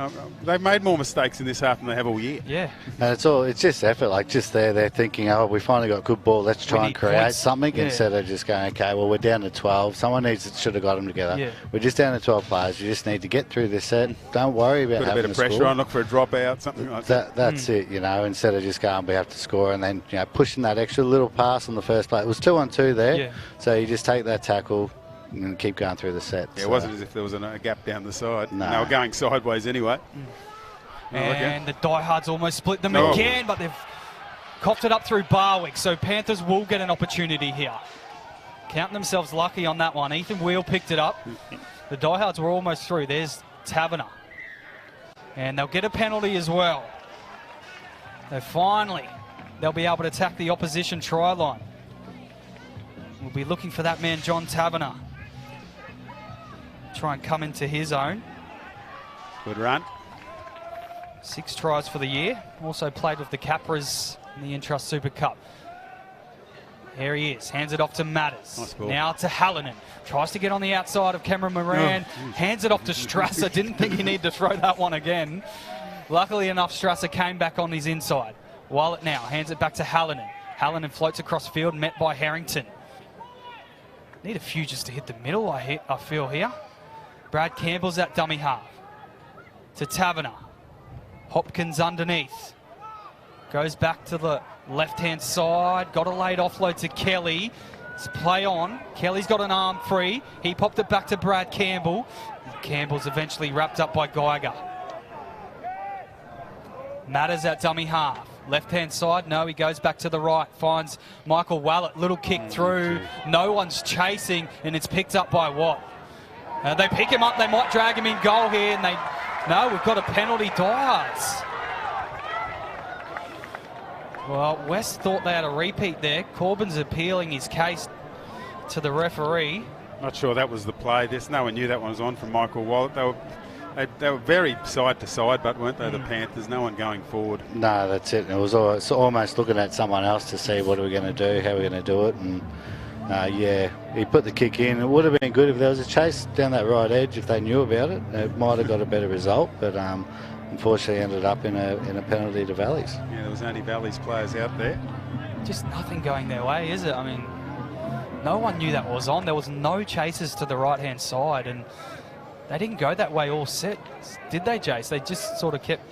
Speaker 3: they've made more mistakes in this half than they have all year.
Speaker 1: Yeah.
Speaker 2: And it's just effort, like just they're thinking, oh, we finally got good ball, let's try and create something instead of just going, okay, well, we're down to 12. Someone should have got them together. Yeah. We're just down to 12 players. You just need to get through this set. Don't worry about having
Speaker 3: a bit of pressure on, look for a dropout, something like that.
Speaker 2: That's it, instead of just going, we have to score, and then, pushing that extra little pass on the first play. It was 2-on-2 there. Yeah. So you just take that tackle and keep going through the set.
Speaker 3: Yeah, it wasn't as if there was a gap down the side. No. They were going sideways anyway.
Speaker 1: And the Diehards almost split them again, but they've coughed it up through Barwick. So Panthers will get an opportunity here. Counting themselves lucky on that one. Ethan Wheel picked it up. The Diehards were almost through. There's Taverner. And they'll get a penalty as well. They'll be able to attack the opposition try line. We'll be looking for that man, John Taverner. Try and come into his own.
Speaker 3: Good run.
Speaker 1: 6 tries for the year. Also played with the Capras in the Entrust Super Cup. Here he is. Hands it off to Matters.
Speaker 3: Nice ball.
Speaker 1: Now to Hallinan. Tries to get on the outside of Cameron Moran. Hands it off to Strasser. Didn't think he needed to throw that one again. Luckily enough, Strasser came back on his inside. Wallet now hands it back to Hallinan. Hallinan floats across field, met by Harrington. Need a few just to hit the middle, I feel here. Brad Campbell's at dummy half. To Taverner. Hopkins underneath. Goes back to the left-hand side. Got a late offload to Kelly. It's play on. Kelly's got an arm free. He popped it back to Brad Campbell. Campbell's eventually wrapped up by Geiger. Matters at dummy half. Left-hand side, no, he goes back to the right. Finds Michael Wallett, little kick through. No one's chasing, and it's picked up by Watt. They pick him up, they might drag him in goal here, and no, we've got a penalty, Diehards. Well, West thought they had a repeat there. Corbin's appealing his case to the referee.
Speaker 3: Not sure that was the play. No one knew that one was on from Michael Wallett. They were very side to side, but weren't they, the Panthers? No one going forward.
Speaker 2: No, that's it. It was almost looking at someone else to see what are we going to do, how are we going to do it. And yeah, he put the kick in. It would have been good if there was a chase down that right edge if they knew about it. It might have got a better result, but unfortunately ended up in a penalty to Valleys.
Speaker 3: Yeah, there was only Valleys players out there.
Speaker 1: Just nothing going their way, is it? I mean, no one knew that was on. There was no chases to the right-hand side, and they didn't go that way all set, did they, Jace? They just sort of kept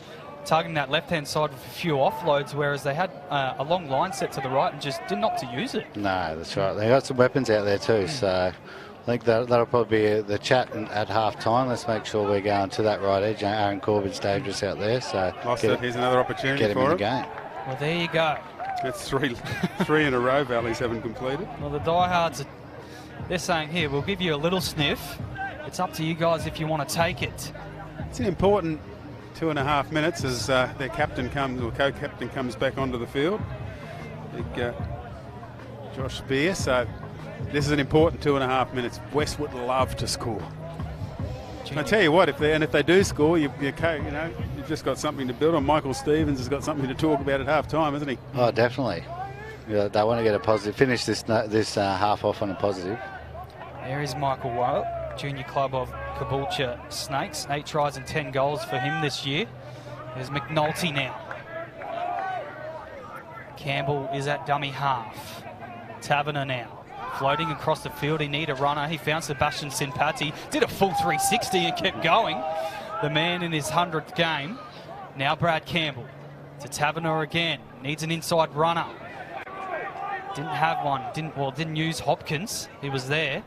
Speaker 1: tugging that left-hand side with a few offloads, whereas they had a long line set to the right and just didn't opt to use it. No,
Speaker 2: that's right. They got some weapons out there too, so I think that'll probably be the chat at half-time. Let's make sure we're going to that right edge. Aaron Corbin's dangerous out there, so
Speaker 3: here's another opportunity
Speaker 2: get him
Speaker 3: for
Speaker 2: in
Speaker 3: him.
Speaker 2: the game.
Speaker 1: Well, there you go.
Speaker 3: That's three in a row Valleys haven't completed.
Speaker 1: Well, the Diehards, they're saying, here, we'll give you a little sniff. It's up to you guys if you want to take it.
Speaker 3: It's an important 2.5 minutes as their captain comes, or co-captain comes back onto the field. Big Josh Spear. So this is an important 2.5 minutes. West would love to score. I tell you what, if they do score, you've just got something to build on. Michael Stevens has got something to talk about at half time, hasn't he?
Speaker 2: Oh, definitely. Yeah, they want to get a positive. Finish this half off on a positive.
Speaker 1: There is Michael Wallett, junior club of Caboolture Snakes. 8 tries and 10 goals for him this year. There's McNulty now. Campbell is at dummy half. Taverner now. Floating across the field, he need a runner. He found Sebastian Sinpati, did a full 360 and kept going. The man in his 100th game. Now Brad Campbell to Taverner again. Needs an inside runner. Didn't have one. Didn't use Hopkins. He was there.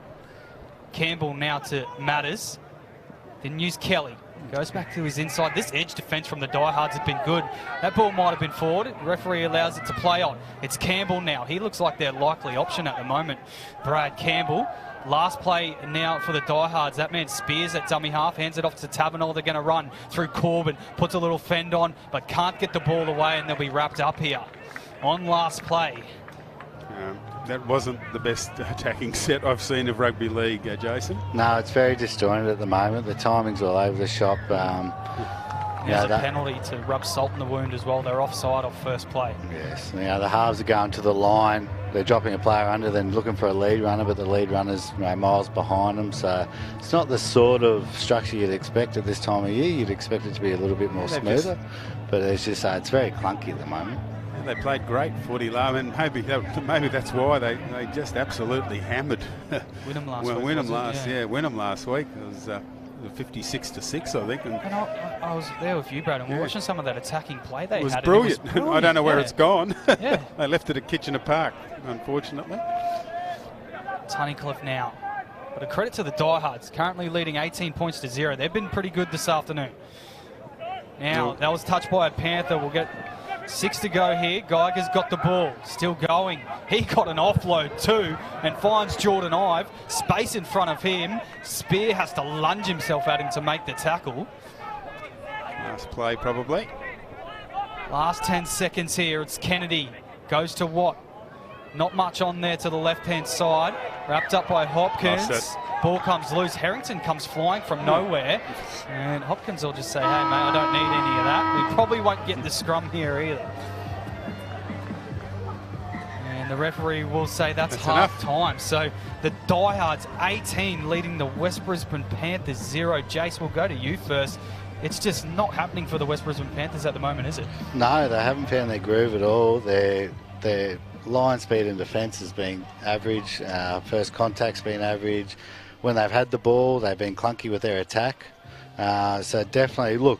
Speaker 1: Campbell now to Matters. Didn't use Kelly. Goes back to his inside. This edge defence from the Diehards has been good. That ball might have been forward. The referee allows it to play on. It's Campbell now. He looks like their likely option at the moment. Brad Campbell. Last play now for the Diehards. That man Spears at dummy half. Hands it off to Taverner. They're going to run through Corbin. Puts a little fend on, but can't get the ball away, and they'll be wrapped up here. On last play.
Speaker 3: That wasn't the best attacking set I've seen of rugby league, Jason.
Speaker 2: No, it's very disjointed at the moment. The timing's all over the shop.
Speaker 1: There's a penalty to rub salt in the wound as well. They're offside off first play.
Speaker 2: Yes, the halves are going to the line. They're dropping a player under, then looking for a lead runner, but the lead runner's miles behind them. So it's not the sort of structure you'd expect at this time of year. You'd expect it to be a little bit more smoother, but it's just it's very clunky at the moment.
Speaker 3: They played great footy, and maybe that's why they just absolutely hammered
Speaker 1: Wynnum last week.
Speaker 3: Wynnum last week. It was 56-6, I think.
Speaker 1: And I was there with you, Brad, and we're watching some of that attacking play they had.
Speaker 3: It was brilliant. I don't know where it's gone.
Speaker 1: Yeah.
Speaker 3: They left it at Kitchener Park, unfortunately.
Speaker 1: Tunnicliffe now. But a credit to the Diehards, currently leading 18 points to 0. They've been pretty good this afternoon. Now, that was touched by a Panther. We'll get 6 to go here. Geiger's got the ball, still going. He got an offload too and finds Jordan Ive. Space in front of him. Spear has to lunge himself at him to make the tackle.
Speaker 3: Last play probably.
Speaker 1: Last 10 seconds here. It's Kennedy. Goes to Watt. Not much on there to the left-hand side. Wrapped up by Hopkins. Ball comes loose. Harrington comes flying from nowhere. And Hopkins will just say, hey, mate, I don't need any of that. We probably won't get the scrum here either. And the referee will say that's half time. So the Diehards 18 leading the West Brisbane Panthers 0. Jace, we'll go to you first. It's just not happening for the West Brisbane Panthers at the moment, is it?
Speaker 2: No, they haven't found their groove at all. Their line speed and defence has been average. First contact's been average. When they've had the ball, they've been clunky with their attack. So definitely, look,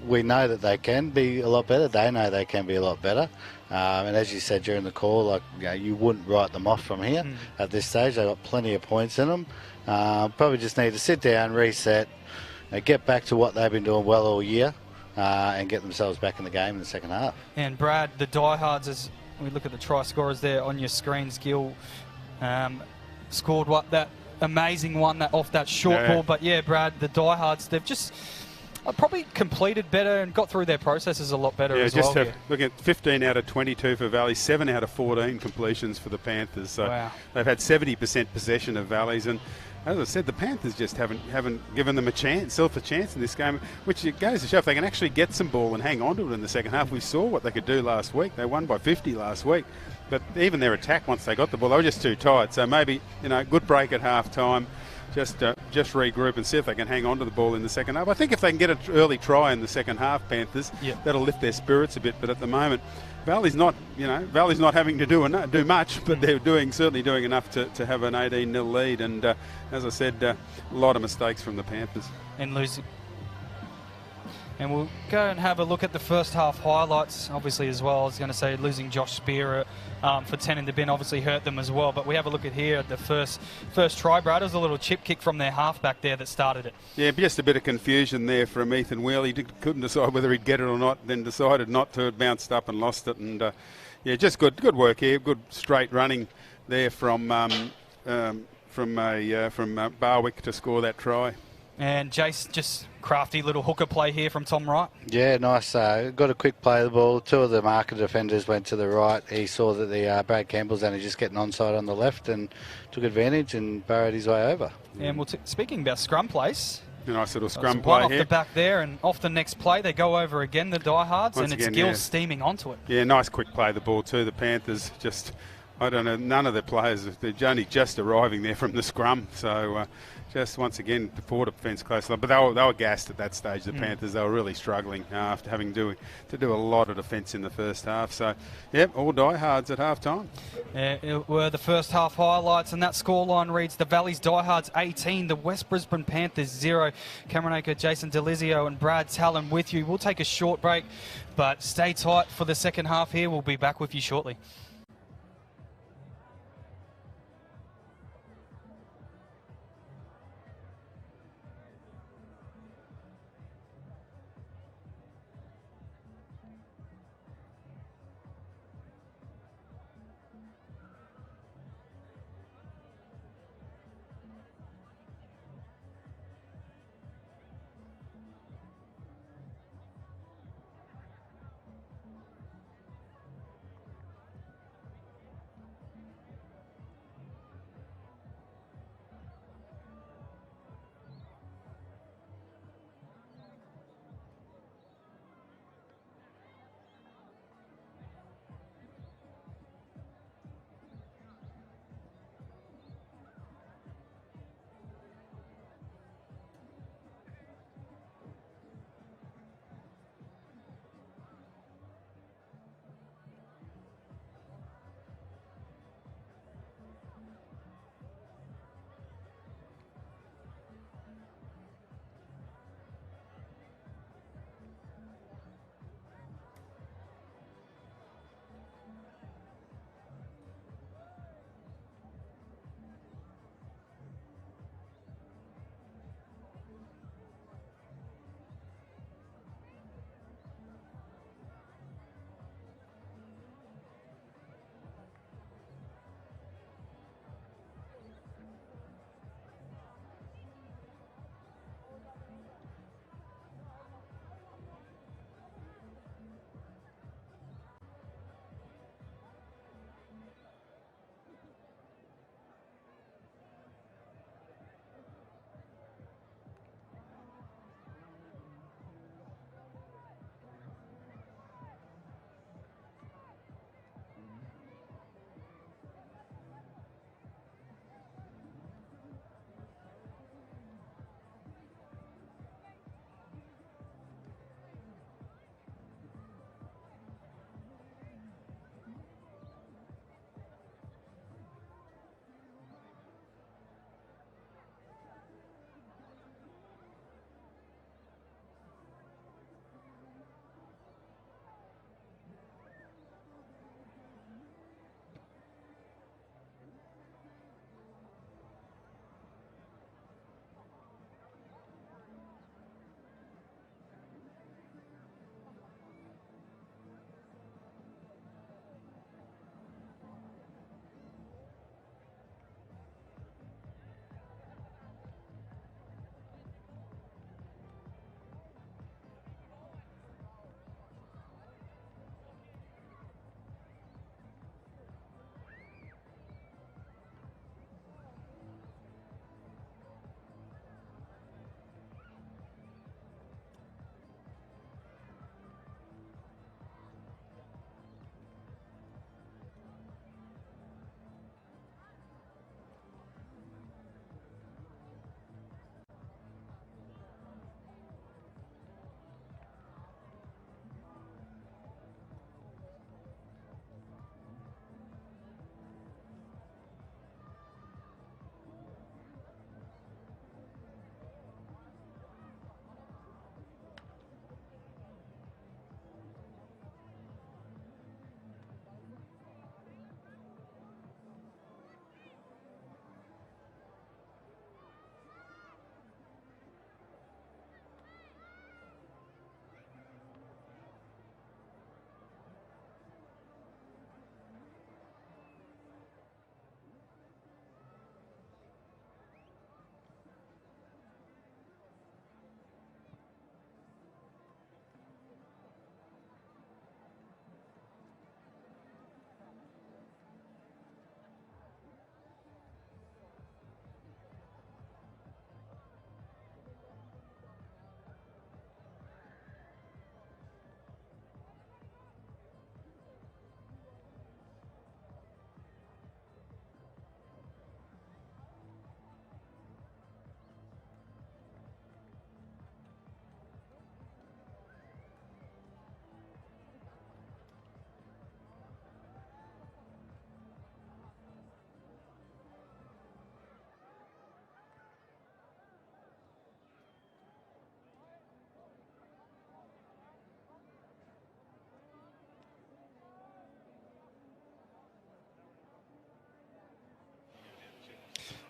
Speaker 2: we know that they can be a lot better. They know they can be a lot better. And as you said during the call, like, you wouldn't write them off from here at this stage. They've got plenty of points in them. Probably just need to sit down, reset, get back to what they've been doing well all year, and get themselves back in the game in the second half.
Speaker 1: And Brad, the Diehards, as we look at the try scorers there on your screens, Gil scored that amazing one off that short ball. But yeah, Brad, the Diehards, they've just probably completed better and got through their processes a lot better as well.
Speaker 3: Look at 15 out of 22 for Valley, 7 out of 14 completions for the Panthers. So they've had 70% possession of Valleys, and as I said, the Panthers just haven't given them a chance in this game, which it goes to show if they can actually get some ball and hang on to it in the second half. We saw what they could do last week. They won by 50 last week, but even their attack once they got the ball, they were just too tight. So maybe, good break at half time. Just regroup and see if they can hang on to the ball in the second half. I think if they can get an early try in the second half, Panthers, that'll lift their spirits a bit. But at the moment, Valley's not having to do much, but they're certainly doing enough to have an 18-0 lead. And as I said, a lot of mistakes from the Panthers.
Speaker 1: And losing. And we'll go and have a look at the first half highlights, obviously, as well. I was going to say losing Josh Spear for 10 in the bin obviously hurt them as well. But we have a look at here at the first try, Brad. It was a little chip kick from their halfback there that started it. Yeah,
Speaker 3: just a bit of confusion there from Ethan Wheel. He couldn't decide whether he'd get it or not, then decided not to. It bounced up and lost it. And, just good work here. Good straight running there from Barwick to score that try.
Speaker 1: And Jace, just crafty little hooker play here from Tom Wright.
Speaker 2: Yeah, nice. Got a quick play of the ball. Two of the marker defenders went to the right. He saw that the Brad Campbell's only just getting onside on the left and took advantage and burrowed his way over.
Speaker 1: And speaking about scrum plays.
Speaker 3: A nice little scrum
Speaker 1: play
Speaker 3: here.
Speaker 1: Off the back there, and off the next play, they go over again, the Diehards, and it's Gill steaming onto it.
Speaker 3: Yeah, nice quick play of the ball too. The Panthers just, I don't know, none of their players, they're only just arriving there from the scrum. So just once again, the forward defence close enough. But they were gassed at that stage, the Panthers. They were really struggling after having to do a lot of defence in the first half. So, all Diehards at half time.
Speaker 1: It were the first half highlights, and that scoreline reads the Valley's Diehards 18, the West Brisbane Panthers 0. Cameron Aker, Jason Delizio and Brad Talon with you. We'll take a short break, but stay tight for the second half here. We'll be back with you shortly.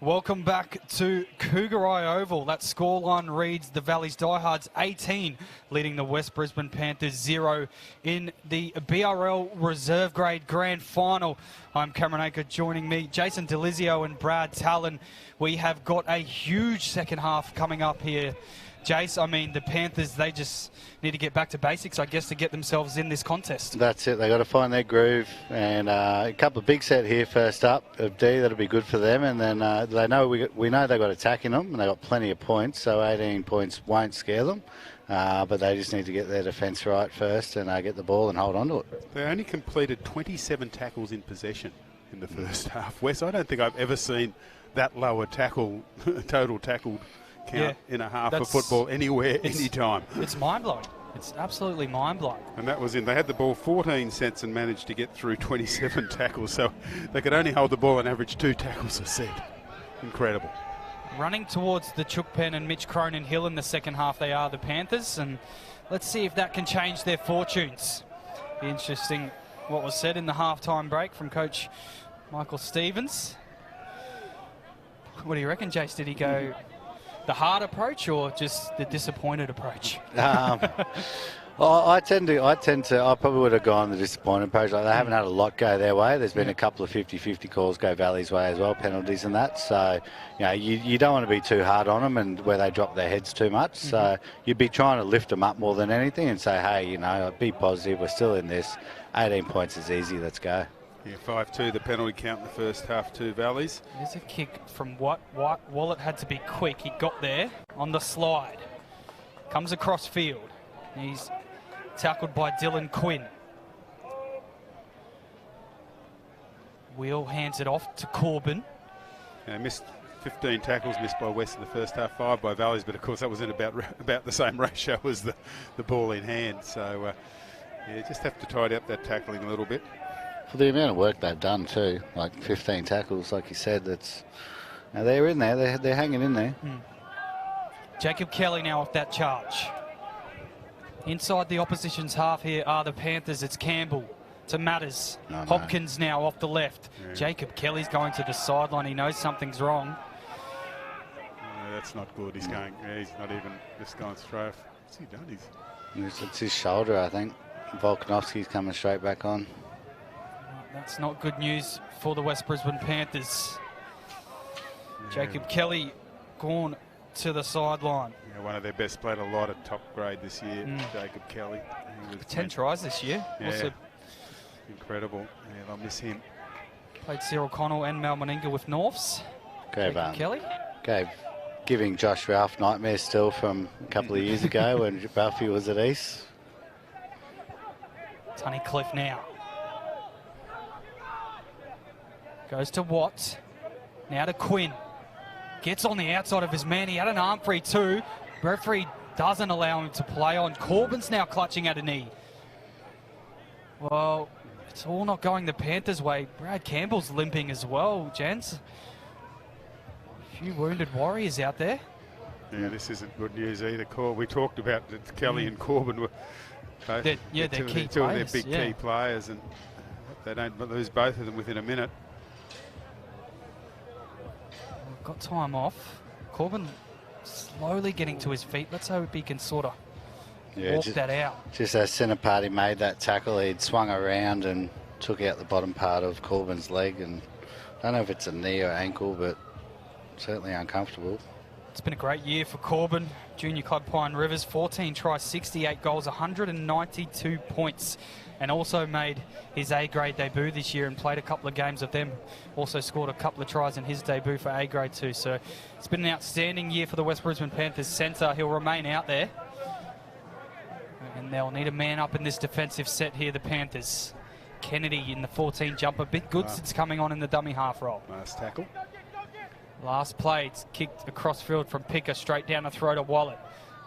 Speaker 1: Welcome back to Cougarai Oval. That scoreline reads the Valley's Diehards 18, leading the West Brisbane Panthers 0 in the BRL Reserve Grade Grand Final. I'm Cameron Aker, joining me, Jason Delizio and Brad Talon. We have got a huge second half coming up here. Jace, I mean, the Panthers, they just need to get back to basics, I guess, to get themselves in this contest.
Speaker 2: That's it. They got to find their groove, and a couple of big set here first up of D. That'll be good for them. And then they know we know they've got attack in them, and they've got plenty of points, so 18 points won't scare them. But they just need to get their defence right first and get the ball and hold on to it.
Speaker 3: They only completed 27 tackles in possession in the first half. Wes, I don't think I've ever seen that low a total tackled count in a half of football anywhere, anytime.
Speaker 1: It's mind-blowing. It's absolutely mind-blowing.
Speaker 3: And that was in. They had the ball 14 sets and managed to get through 27 tackles, so they could only hold the ball on average 2 tackles a set. Incredible.
Speaker 1: Running towards the Chook Pen and Mitch Cronin Hill in the second half, they are the Panthers, and let's see if that can change their fortunes. Be interesting what was said in the halftime break from Coach Michael Stevens. What do you reckon, Jace? Did he go the hard approach or just the disappointed approach?
Speaker 2: I probably would have gone the disappointed approach. Like, they haven't had a lot go their way. There's been a couple of 50-50 calls go Valley's way as well, penalties and that. So, you don't want to be too hard on them and where they drop their heads too much. So you'd be trying to lift them up more than anything and say, hey, be positive. We're still in this. 18 points is easy. Let's go.
Speaker 3: Yeah, 5-2, the penalty count in the first half, 2 Valleys.
Speaker 1: There's a kick from White. Wallet had to be quick. He got there on the slide. Comes across field. He's tackled by Dylan Quinn. Wheel hands it off to Corbin.
Speaker 3: Missed 15 tackles missed by West in the first half, 5 by Valleys, but of course that was in about the same ratio as the ball in hand. So, just have to tidy up that tackling a little bit.
Speaker 2: For the amount of work they've done too, like 15 tackles, like you said, they're in there, they're hanging in there.
Speaker 1: Jacob Kelly now off that charge. Inside the opposition's half here are the Panthers. It's Campbell to Matters. Hopkins now off the left. Yeah. Jacob Kelly's going to the sideline. He knows something's wrong.
Speaker 3: That's not good. He's going. He's not even just going straight. What's he done?
Speaker 2: It's his shoulder, I think. Volkanovski's coming straight back on.
Speaker 1: That's not good news for the West Brisbane Panthers. Jacob Kelly gone to the sideline.
Speaker 3: One of their best, played a lot at top grade this year, Jacob Kelly.
Speaker 1: 10 tries this year.
Speaker 3: Yeah,
Speaker 1: also
Speaker 3: incredible. Yeah, they'll miss him.
Speaker 1: Played Cyril Connell and Mal Meninga with Norths. Jacob Kelly.
Speaker 2: Giving Josh Ralph nightmares still from a couple of years ago when Ralphie was at East.
Speaker 1: Tunnicliffe now. Goes to Watts. Now to Quinn. Gets on the outside of his man. He had an arm free too. Referee doesn't allow him to play on. Corbin's now clutching at a knee. Well, it's all not going the Panthers' way. Brad Campbell's limping as well, gents. A few wounded Warriors out there.
Speaker 3: Yeah, this isn't good news either. We talked about that Kelly and Corbin were both
Speaker 1: they're key
Speaker 3: two
Speaker 1: players,
Speaker 3: of their big key players, and they don't lose both of them within a minute.
Speaker 1: Got time off. Corbin slowly getting to his feet. Let's hope he can sort of walk that out.
Speaker 2: Just as centre party made that tackle, he'd swung around and took out the bottom part of Corbin's leg. And I don't know if it's a knee or ankle, but certainly uncomfortable.
Speaker 1: It's been a great year for Corbin. Junior Club Pine Rivers, 14 tries, 68 goals, 192 points. And also made his A-grade debut this year and played a couple of games of them. Also scored a couple of tries in his debut for A-grade too. So it's been an outstanding year for the West Brisbane Panthers centre. He'll remain out there. And they'll need a man up in this defensive set here, the Panthers. Kennedy in the 14 jumper. Bit good since coming on in the dummy half roll.
Speaker 3: Nice tackle.
Speaker 1: Last play, it's kicked across field from Picker straight down the throat of Wallet.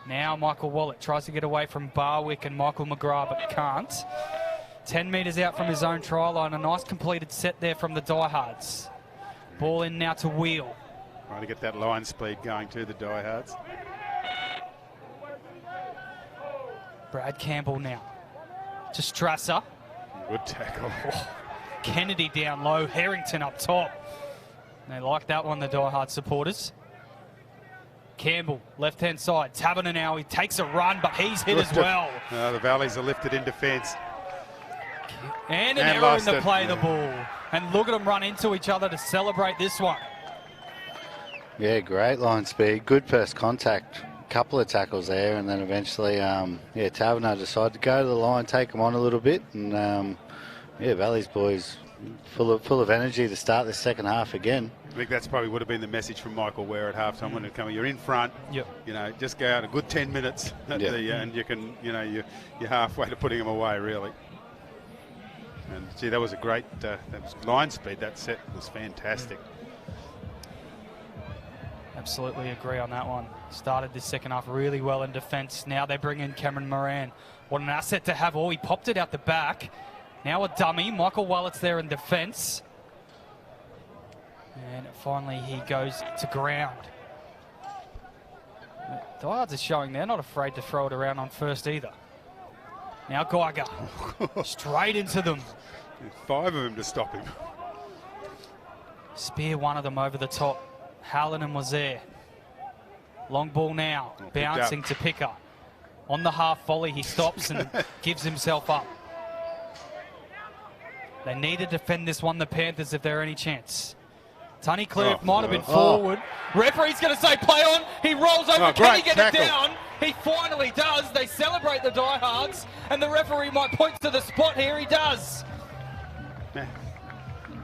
Speaker 1: Now Michael Wallet tries to get away from Barwick and Michael McGrath, but can't. 10 metres out from his own try line. A nice completed set there from the Diehards. Ball in now to Wheel.
Speaker 3: Trying to get that line speed going to the Diehards.
Speaker 1: Brad Campbell now to Strasser.
Speaker 3: Good tackle.
Speaker 1: Kennedy down low. Harrington up top. They like that one, the Diehard supporters. Campbell, left-hand side. Taverner now, he takes a run, but he's hit as well.
Speaker 3: The Valleys are lifted in defence.
Speaker 1: And an error in the play, the ball. And look at them run into each other to celebrate this one.
Speaker 2: Yeah, great line speed. Good first contact. Couple of tackles there, and then eventually, Taverner decided to go to the line, take them on a little bit. And, Valleys boys full of energy to start the second half again.
Speaker 3: I think that's probably would have been the message from Michael Ware at halftime when it come. You're in front.
Speaker 1: Yep.
Speaker 3: Just go out a good 10 minutes, and you can, you're halfway to putting them away, really. And gee, that was a great that was line speed. That set was fantastic.
Speaker 1: Absolutely agree on that one. Started this second half really well in defence. Now they bring in Cameron Moran. What an asset to have. He popped it out the back. Now a dummy. Michael Wallett's there in defence. And finally he goes to ground. The Diehards are showing they're not afraid to throw it around on first either. Now Geiger. Straight into them.
Speaker 3: 5 of them to stop him.
Speaker 1: Spear one of them over the top. Hallinan was there. Long ball now. Bouncing to Picker. On the half volley, he stops and gives himself up. They need to defend this one, the Panthers, if there are any chance. Tunnicliffe might have been forward. Referee's going to say play on. He rolls over. Can he get it down? He finally does. They celebrate the Diehards, and the referee might point to the spot here. He does.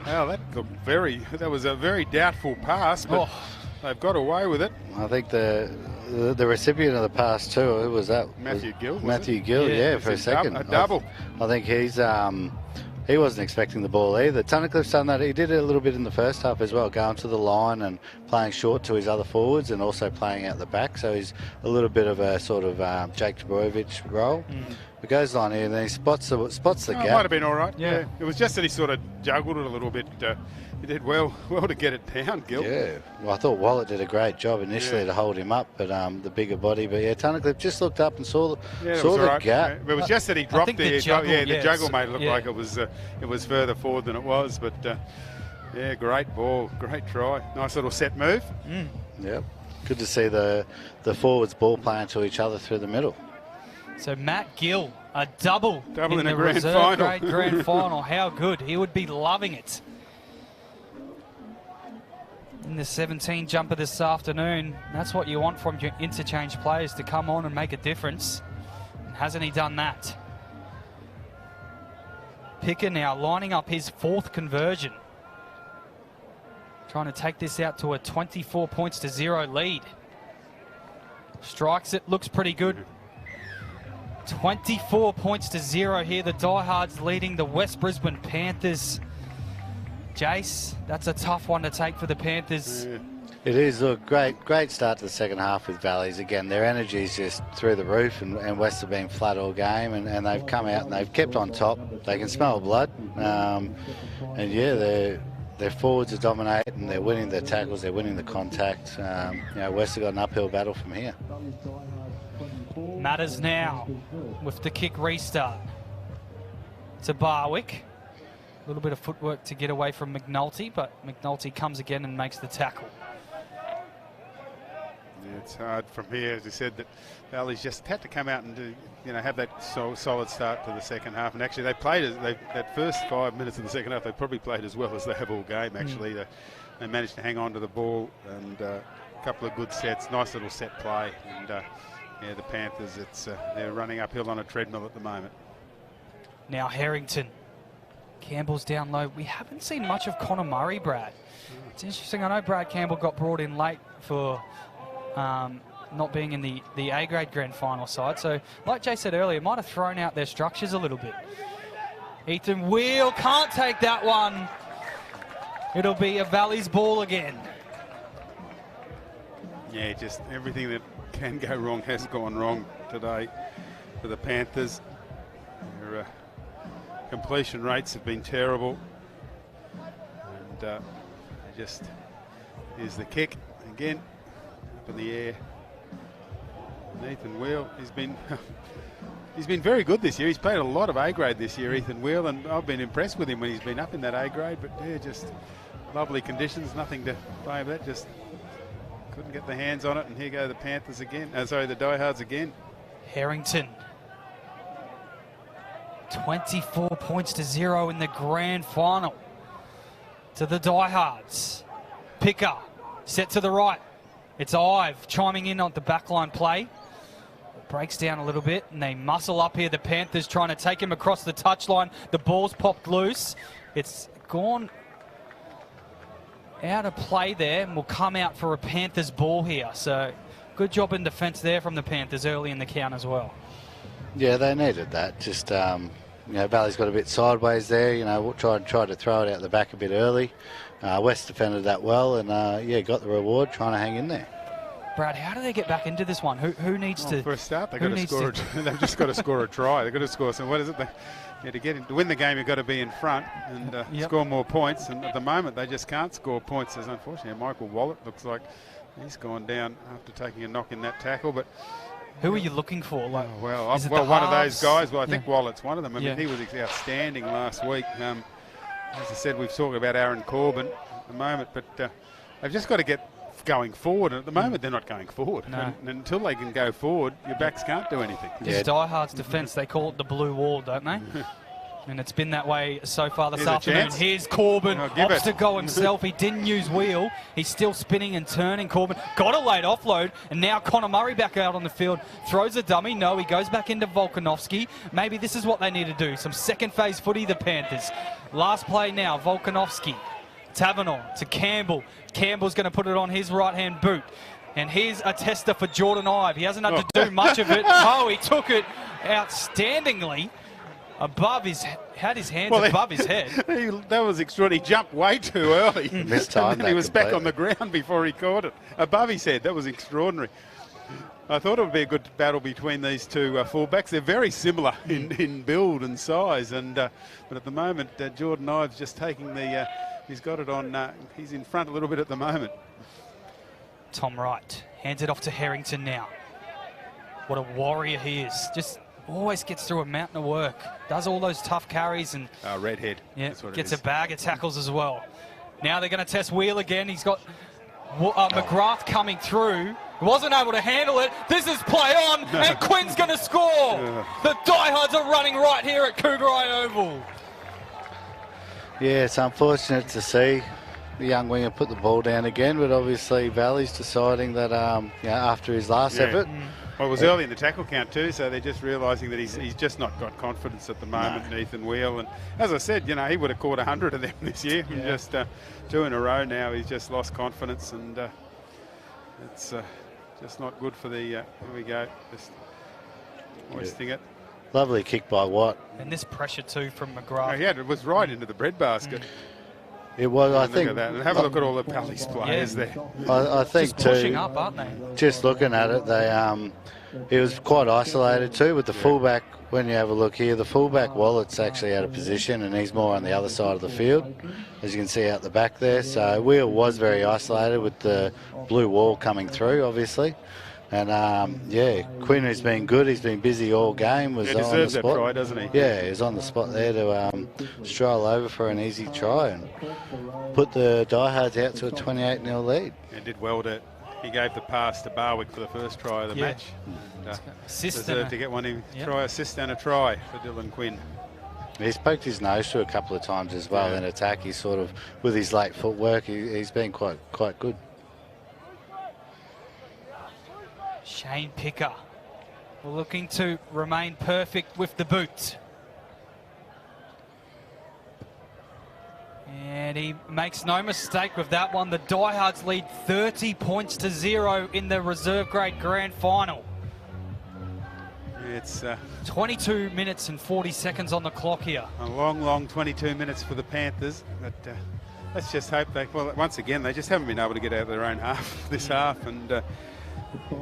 Speaker 3: Well, that was a very doubtful pass, but they've got away with it.
Speaker 2: I think the recipient of the pass too, who was that?
Speaker 3: Matthew Gill.
Speaker 2: Matthew Gill, for a second.
Speaker 3: A double.
Speaker 2: I think he wasn't expecting the ball either. Tunnicliffe's done that. He did it a little bit in the first half as well, going to the line and playing short to his other forwards and also playing out the back. So he's a little bit of a sort of Jake Dubrovic role. He goes on here and then he spots the gap.
Speaker 3: It might have been all right. Yeah. It was just that he sort of juggled it a little bit. He did well to get it down, Gil.
Speaker 2: Yeah. Well, I thought Wallet did a great job initially to hold him up, but the bigger body. But Tunnicliffe just looked up and saw the gap.
Speaker 3: It was just that he dropped there. The juggle made it look like it was further forward than it was. But great ball, great try. Nice little set move.
Speaker 2: Yep. Good to see the forwards ball playing to each other through the middle.
Speaker 1: So Matt Gill, a double
Speaker 3: in
Speaker 1: the
Speaker 3: grand
Speaker 1: reserve
Speaker 3: final.
Speaker 1: grade grand final. How good. He would be loving it. In the 17 jumper this afternoon, that's what you want from your interchange players, to come on and make a difference. And hasn't he done that? Picker now lining up his 4th conversion. Trying to take this out to a 24 points to 0 lead. Strikes it, looks pretty good. 24 points to 0 here. The Diehards leading the West Brisbane Panthers. Jace, that's a tough one to take for the Panthers.
Speaker 2: It is a great start to the second half with Valleys. Again, their energy is just through the roof, and West have been flat all game, and they've come out and they've kept on top. They can smell blood, their forwards are dominating. They're winning their tackles, they're winning the contact. West have got an uphill battle from here.
Speaker 1: Matters now with the kick restart to Barwick. A little bit of footwork to get away from McNulty, but McNulty comes again and makes the tackle.
Speaker 3: Yeah, it's hard from here, as I said, that Valley's just had to come out and have that solid start to the second half. And actually, that first 5 minutes of the second half, they probably played as well as they have all game. Actually, they managed to hang on to the ball, and a couple of good sets, nice little set play. And the Panthers, they're running uphill on a treadmill at the moment.
Speaker 1: Now Harrington. Campbell's down low. We haven't seen much of Connor Murray, Brad. It's interesting. I know Brad Campbell got brought in late for not being in the A-grade grand final side. So, like Jay said earlier, might have thrown out their structures a little bit. Ethan Wheel can't take that one. It'll be a Valley's ball again.
Speaker 3: Yeah, just everything that can go wrong has gone wrong today for the Panthers. Their completion rates have been terrible. And here's the kick again, up in the air. Ethan Wheel, he's been very good this year. He's played a lot of A grade this year, Ethan Wheel, and I've been impressed with him when he's been up in that A grade. But just lovely conditions, nothing to blame that, just couldn't get the hands on it, and here go the Panthers again. The Diehards again.
Speaker 1: Harrington. 24 points to 0 in the grand final to the Diehards. Picker, set to the right. It's Ive chiming in on the backline play. It breaks down a little bit, and they muscle up here. The Panthers trying to take him across the touchline. The ball's popped loose. It's gone out of play there, and will come out for a Panthers ball here. So good job in defence there from the Panthers early in the count as well.
Speaker 2: Yeah, they needed that. Just, Valley's got a bit sideways there. Tried to throw it out the back a bit early. West defended that well, and got the reward, trying to hang in there.
Speaker 1: Brad, how do they get back into this one? Who needs to?
Speaker 3: For a start, they've just got to score a try. They've got to score some. What is it? To win the game, you've got to be in front and score more points. And at the moment, they just can't score points. As unfortunately, Michael Wallet looks like he's gone down after taking a knock in that tackle. But
Speaker 1: who are you looking for? Like,
Speaker 3: one of those guys. Well, I think Wallet's one of them. I mean, he was outstanding last week. As I said, we've talked about Aaron Corbin at the moment, but they've just got to get going forward. And at the moment, they're not going forward.
Speaker 1: No.
Speaker 3: And until they can go forward, your backs can't do anything.
Speaker 1: This Diehards defence, they call it the blue wall, don't they? And it's been that way so far this afternoon. Here's Corbin, opts to go himself. He didn't use wheel. He's still spinning and turning. Corbin got a late offload, and now Connor Murray back out on the field. Throws a dummy. No, he goes back into Volkanovski. Maybe this is what they need to do. Some second phase footy, the Panthers. Last play now, Volkanovski. Tavernon to Campbell. Campbell's going to put it on his right-hand boot. And here's a tester for Jordan Ive. He hasn't had to do much of it. Oh, he took it outstandingly. Had his hands above his head.
Speaker 3: That was extraordinary. He jumped way too early.
Speaker 2: Mistimed
Speaker 3: and he was back on the ground before he caught it. Above his head. That was extraordinary. I thought it would be a good battle between these two fullbacks. They're very similar in build and size. But at the moment, Jordan Ive's just taking the... he's got it on... he's in front a little bit at the moment.
Speaker 1: Tom Wright hands it off to Harrington now. What a warrior he is. Just... always gets through a mountain of work. Does all those tough carries and...
Speaker 3: redhead.
Speaker 1: Yeah, gets a bag of tackles as well. Now they're going to test Wheel again. He's got McGrath coming through. Wasn't able to handle it. This is play on, and Quinn's going to score. The Diehards are running right here at Cougar Eye Oval.
Speaker 2: Yeah, it's unfortunate to see the young winger put the ball down again, but obviously Valley's deciding that after his last effort...
Speaker 3: Well, it was early in the tackle count too, so they're just realising that he's just not got confidence at the moment, Ethan Wheel. And as I said, he would have caught 100 of them this year. Yeah. Just 2 in a row now. He's just lost confidence, and it's just not good for the... here we go. Just hoisting it.
Speaker 2: Lovely kick by Watt.
Speaker 1: And this pressure too from McGrath.
Speaker 3: It was right into the breadbasket.
Speaker 2: It was, I think...
Speaker 3: Look at that. And have a look at all the Palace players there.
Speaker 2: I think
Speaker 1: just pushing up, aren't they?
Speaker 2: Just looking at it, he was quite isolated too with the fullback. When you have a look here, the fullback Wallet's actually out of position, and he's more on the other side of the field, as you can see out the back there. So Wheel was very isolated with the blue wall coming through, obviously. And Quinn has been good. He's been busy all game. Was
Speaker 3: he
Speaker 2: on the
Speaker 3: deserves
Speaker 2: spot.
Speaker 3: that try, doesn't he?
Speaker 2: Yeah, he's on the spot there to stroll over for an easy try and put the Diehards out to a 28-0 lead.
Speaker 3: He did well he gave the pass to Barwick for the first try of the match. Deserved to get one assist and a try for Dylan Quinn.
Speaker 2: He's poked his nose through a couple of times as well in attack. He's sort of, with his late footwork, he's been quite good.
Speaker 1: Shane Picker looking to remain perfect with the boot. And he makes no mistake with that one. The Diehards lead 30 points to 0 in the reserve grade grand final.
Speaker 3: It's
Speaker 1: 22 minutes and 40 seconds on the clock here.
Speaker 3: A long 22 minutes for the Panthers. But let's just hope once again, they just haven't been able to get out of their own half this half. And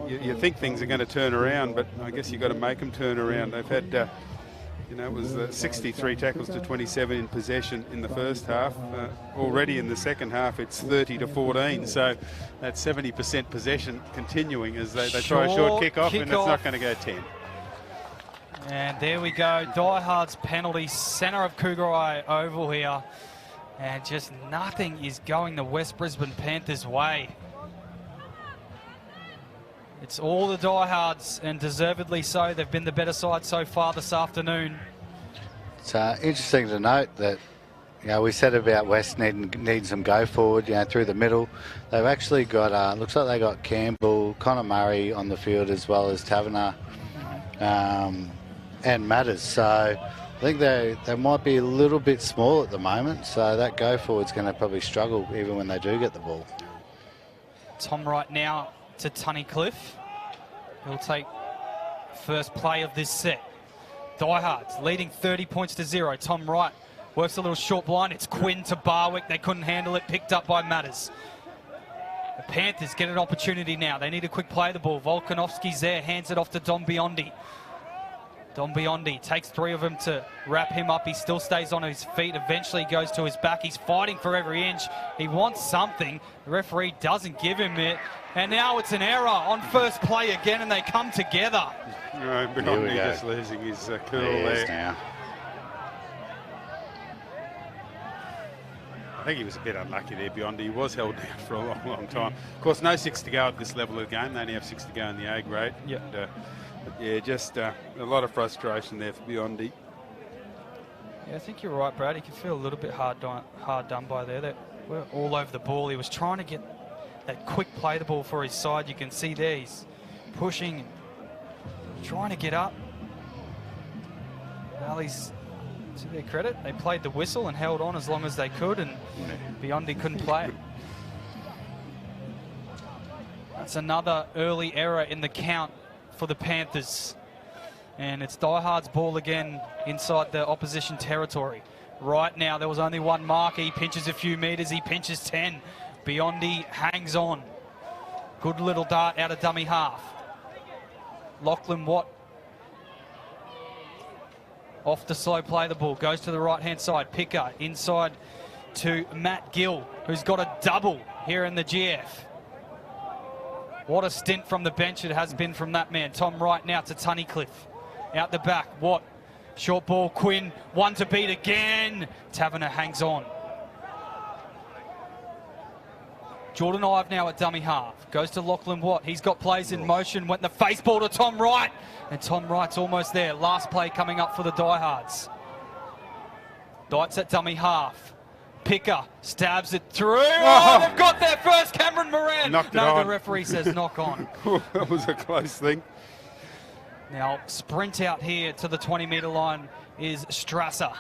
Speaker 3: you think things are going to turn around, but I guess you've got to make them turn around. They've had... it was 63 tackles to 27 in possession in the first half. Already in the second half, it's 30 to 14. So that's 70% possession continuing as they try a short kick-off, and it's not going to go 10.
Speaker 1: And there we go. Diehards penalty, centre of Cougar Eye Oval here. And just nothing is going the West Brisbane Panthers' way. It's all the Diehards, and deservedly so. They've been the better side so far this afternoon.
Speaker 2: It's interesting to note that, we said about West needing some go forward, through the middle. They've actually got, looks like they got Campbell, Connor Murray on the field, as well as Taverner and Matters. So I think they might be a little bit small at the moment. So that go forward's going to probably struggle even when they do get the ball.
Speaker 1: Tom Wright now to Tunnicliffe. He'll take first play of this set. Diehards leading 30 points to 0. Tom Wright works a little short blind. It's Quinn to Barwick. They couldn't handle it. Picked up by Matters. The Panthers get an opportunity now. They need a quick play of the ball. Volkanovski's there. Hands it off to Don Biondi. Don Biondi takes 3 of them to wrap him up. He still stays on his feet. Eventually goes to his back. He's fighting for every inch. He wants something. The referee doesn't give him it. And now it's an error on first play again, and they come together.
Speaker 3: No, Biondi just losing his cool there.
Speaker 2: Now.
Speaker 3: I think he was a bit unlucky there, Biondi. He was held down for a long, long time. Of course, no 6 to go at this level of the game. They only have 6 to go in the A grade.
Speaker 1: Yep.
Speaker 3: And, but yeah, just a lot of frustration there for Biondi.
Speaker 1: Yeah, I think you're right, Brad. He can feel a little bit hard done by there. They were all over the ball. He was trying to get that quick play the ball for his side. You can see there he's pushing, trying to get up. Valley's, to their credit, they played the whistle and held on as long as they could, and Biondi couldn't play it. That's another early error in the count for the Panthers. And it's Diehards' ball again inside the opposition territory. Right now, there was only one marker. He pinches a few metres. He pinches 10. Biondi hangs on. Good little dart out of dummy half. Lachlan Watt off the slow play the ball. Goes to the right-hand side. Picker inside to Matt Gill, who's got a double here in the GF. What a stint from the bench it has been from that man. Tom Wright now to Tunnicliffe. Out the back, Watt. Short ball, Quinn. One to beat again. Taverner hangs on. Jordan Ive now at dummy half. Goes to Lachlan Watt. He's got plays in motion. Went the face ball to Tom Wright. And Tom Wright's almost there. Last play coming up for the Diehards. Dites at dummy half. Picker stabs it through. Oh, they've got their first. Cameron Moran.
Speaker 3: Knocked it
Speaker 1: no,
Speaker 3: on.
Speaker 1: the referee says knock on.
Speaker 3: That was a close thing.
Speaker 1: Now, sprint out here to the 20-metre line is Strasser.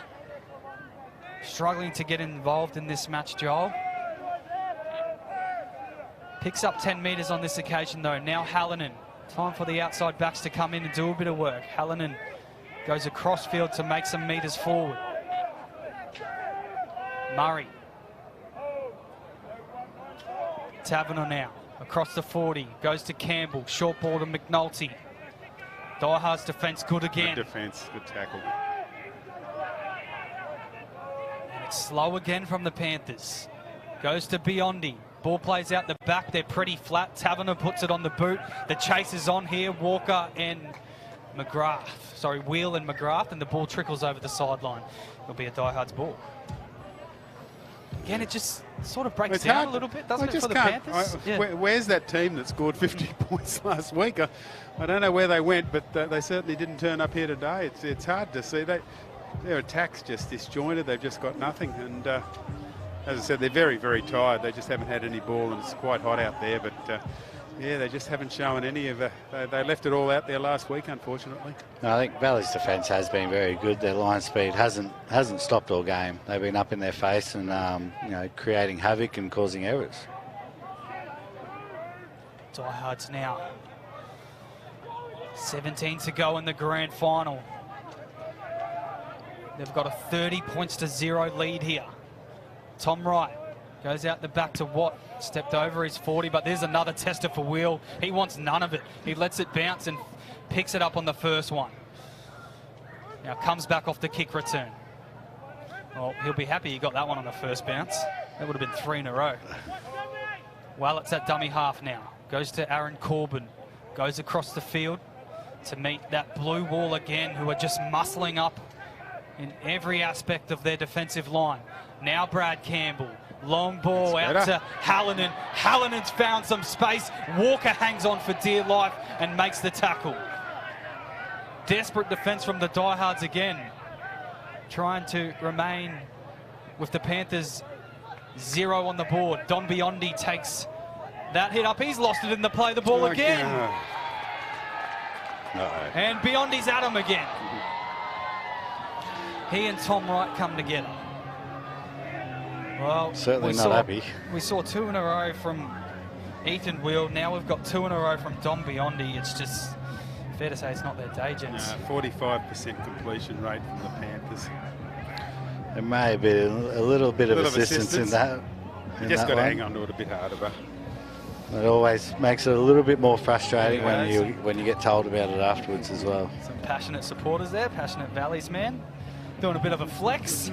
Speaker 1: Struggling to get involved in this match, Joel. Picks up 10 metres on this occasion, though. Now Hallinan. Time for the outside backs to come in and do a bit of work. Hallinan goes across field to make some metres forward. Murray. Taverner now. Across the 40. Goes to Campbell. Short ball to McNulty. Diehards defence good again.
Speaker 3: Good defence. Good tackle.
Speaker 1: And it's slow again from the Panthers. Goes to Biondi. Ball plays out the back. They're pretty flat. Taverner puts it on the boot. The chase is on here. Walker and McGrath. Sorry, Wheel and McGrath. And the ball trickles over the sideline. It'll be a Diehards ball. Again, it just sort of breaks down a little bit, doesn't it, for the Panthers?
Speaker 3: Where's that team that scored 50 points last week? I don't know where they went, but they certainly didn't turn up here today. It's hard to see. Their attack's just disjointed. They've just got nothing. And as I said, they're very, very tired. They just haven't had any ball, and it's quite hot out there. But yeah, they just haven't shown any of they left it all out there last week, unfortunately.
Speaker 2: No, I think Valley's defence has been very good. Their line speed hasn't stopped all game. They've been up in their face and creating havoc and causing errors.
Speaker 1: Diehards now. 17 to go in the grand final. They've got a 30 points to 0 lead here. Tom Wright goes out the back to Watt. Stepped over his 40, but there's another tester for Wheel. He wants none of it. He lets it bounce and picks it up on the first one. Now comes back off the kick return. Well, he'll be happy he got that one on the first bounce. That would have been 3 in a row. Well, it's at dummy half now. Goes to Aaron Corbin. Goes across the field to meet that blue wall again, who are just muscling up in every aspect of their defensive line. Now Brad Campbell. Long ball out to Hallinan. Hallinan's found some space. Walker hangs on for dear life and makes the tackle. Desperate defence from the Diehards again. Trying to remain with the Panthers 0 on the board. Don Biondi takes that hit up. He's lost it in the play. The ball again. And Biondi's at him again. He and Tom Wright come together. Well,
Speaker 2: certainly not happy.
Speaker 1: We saw 2 in a row from Ethan Will. Now we've got 2 in a row from Don Biondi. It's just fair to say it's not their day, gents.
Speaker 3: 45% completion rate from the Panthers.
Speaker 2: There may be a little bit of assistance in that.
Speaker 3: You just got to hang on to it a bit harder, but
Speaker 2: it always makes it a little bit more frustrating when you get told about it afterwards as well.
Speaker 1: Some passionate supporters there, passionate Valleys man, doing a bit of a flex.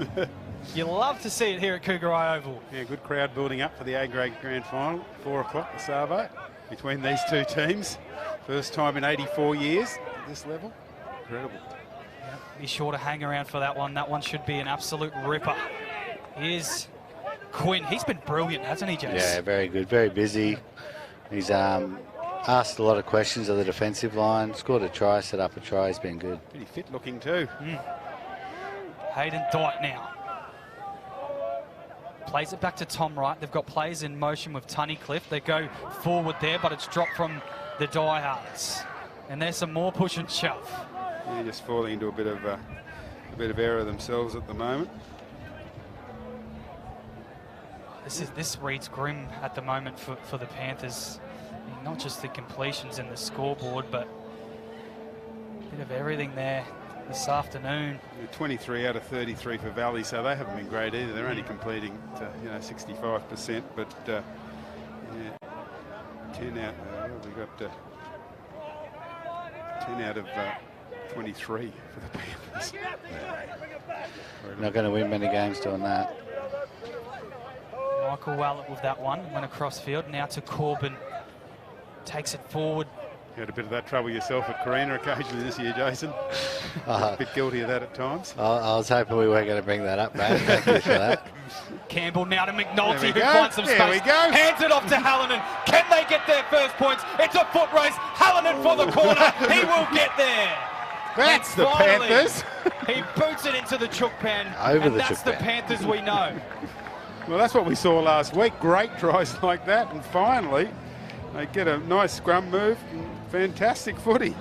Speaker 1: You love to see it here at Cougar Eye Oval.
Speaker 3: Yeah, good crowd building up for the A-grade grand final, 4 o'clock, the Savo, between these two teams. First time in 84 years at this level. Incredible.
Speaker 1: Be sure to hang around for that one. That one should be an absolute ripper. Here's Quinn. He's been brilliant, hasn't he, Jace?
Speaker 2: Yeah, very good, very busy. He's asked a lot of questions of the defensive line, scored a try, set up a try. He's been good.
Speaker 3: Pretty fit looking too.
Speaker 1: Hayden Dyke now. Plays it back to Tom Wright. They've got players in motion with Tunnicliffe. They go forward there, but it's dropped from the Diehards. And there's some more push and shove.
Speaker 3: Yeah, just falling into a bit of error themselves at the moment.
Speaker 1: This reads grim at the moment for the Panthers. I mean, not just the completions and the scoreboard, but a bit of everything there this afternoon.
Speaker 3: 23 out of 33 for Valley, so they haven't been great either. They're only completing 65%, but yeah, 10 out. We got 10 out of 23 for the Panthers.
Speaker 2: Not going to win many games doing that.
Speaker 1: Michael Wallett with that one, went across field, now to Corbin, takes it forward.
Speaker 3: You had a bit of that trouble yourself at Carina occasionally this year, Jason. A bit guilty of that at times.
Speaker 2: I was hoping we weren't going to bring that up, Brad. Thank you for that.
Speaker 1: Campbell now to McNulty, who finds some space.
Speaker 3: There we go.
Speaker 1: Hands it off to Hallinan. Can they get their first points? It's a foot race. Hallinan for the corner. He will get there.
Speaker 3: That's the Panthers.
Speaker 1: He boots it into the chook pan.
Speaker 2: And
Speaker 1: that's the Panthers we know.
Speaker 3: Well, that's what we saw last week. Great tries like that. And finally, they get a nice scrum move. Fantastic footy.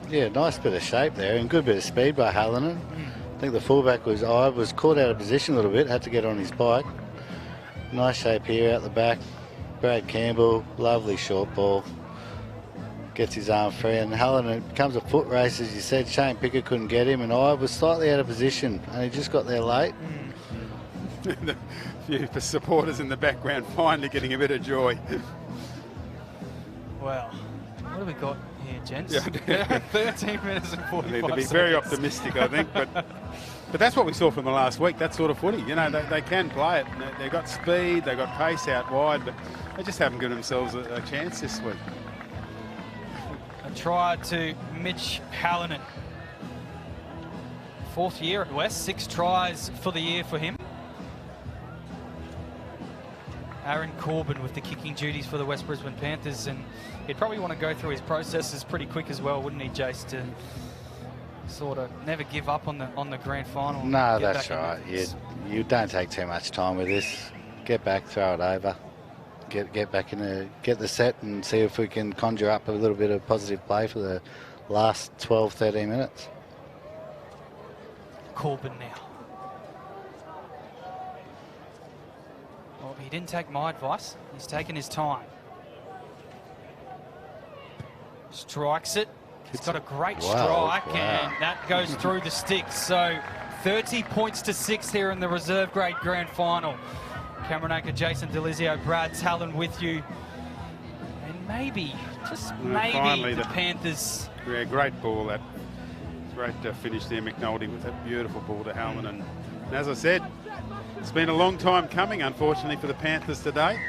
Speaker 2: Yeah, nice bit of shape there and good bit of speed by Hallinan. I think the fullback was caught out of position a little bit, had to get on his bike. Nice shape here out the back. Brad Campbell, lovely short ball. Gets his arm free, and Hallinan becomes a foot race, as you said. Shane Pickett couldn't get him, and I was slightly out of position, and he just got there late.
Speaker 3: The few supporters in the background finally getting a bit of joy.
Speaker 1: Well, what have we got here, gents?
Speaker 3: Yeah.
Speaker 1: 13 minutes and 45
Speaker 3: They need to be
Speaker 1: seconds.
Speaker 3: very optimistic, I think, but that's what we saw from the last week, that sort of footy. You know, they can play it. They've got speed, they've got pace out wide, but they just haven't given themselves a chance this week.
Speaker 1: A try to Mitch Hallinan. 4th year at West, 6 tries for the year for him. Aaron Corbin with the kicking duties for the West Brisbane Panthers, and he'd probably want to go through his processes pretty quick as well, wouldn't he, Jace, to sort of never give up on the grand final?
Speaker 2: No, that's right. You don't take too much time with this. Get back, throw it over, get back in get the set and see if we can conjure up a little bit of positive play for the last 12, 13 minutes.
Speaker 1: Corbin now. Well, he didn't take my advice. He's taken his time. Strikes it. He's got a great strike, and that goes through the sticks. So 30 points to 6 here in the reserve grade grand final. Cameron Acre, Jason Delizio, Brad Talon with you. And maybe, just maybe, the Panthers.
Speaker 3: Yeah, great ball. That great finish there, McNulty, with that beautiful ball to Hellman. And as I said, it's been a long time coming, unfortunately, for the Panthers today.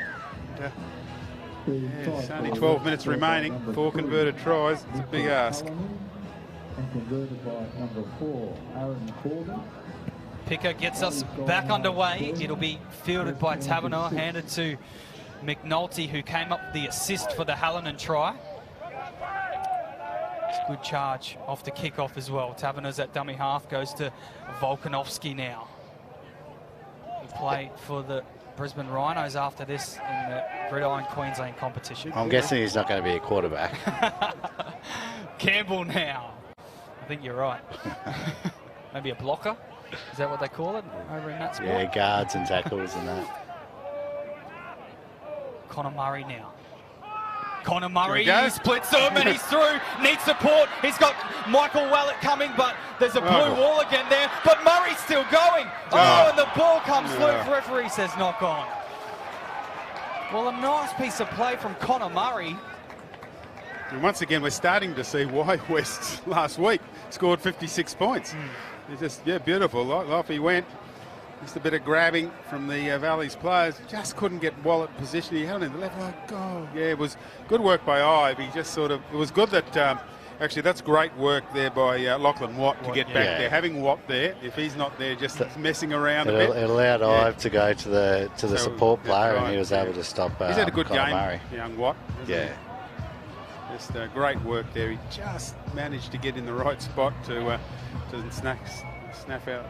Speaker 3: It's only 12 minutes remaining, 4 converted tries. It's a big ask.
Speaker 4: and converted by number 4, Aaron Corbin.
Speaker 1: Picker gets us back underway. It'll be fielded by Taverner, handed to McNulty, who came up with the assist for the Hallinan try. It's a good charge off the kickoff as well. Taverner's at dummy half, goes to Volkanovski now. He played for the Brisbane Rhinos after this in the Gridiron Queensland competition.
Speaker 2: I'm guessing he's not going to be a quarterback.
Speaker 1: Campbell now. I think you're right. Maybe a blocker? Is that what they call it over in that sport?
Speaker 2: Yeah, guards and tackles and that.
Speaker 1: Connor Murray now. Connor Murray splits them and he's through. Needs support. He's got Michael Wallett coming, but there's a blue wall again there. But Murray's still going. Oh, and the ball comes loose. Referee says knock on. Well, a nice piece of play from Connor Murray.
Speaker 3: And once again, we're starting to see why West last week scored 56 points. It's just, beautiful. Off he went. Just a bit of grabbing from the Valley's players. Just couldn't get Wallett position. He held in the left leg. Oh, yeah, it was good work by Ive. He just sort of, it was good that, actually, that's great work there by Lachlan Watt to get back there. Having Watt there, if he's not there, just messing around a bit.
Speaker 2: It allowed Ive to go to the support player, and he was able to stop
Speaker 3: he's had a good
Speaker 2: Connor
Speaker 3: game,
Speaker 2: Murray.
Speaker 3: young Watt.
Speaker 2: Yeah.
Speaker 3: Just great work there. He just managed to get in the right spot to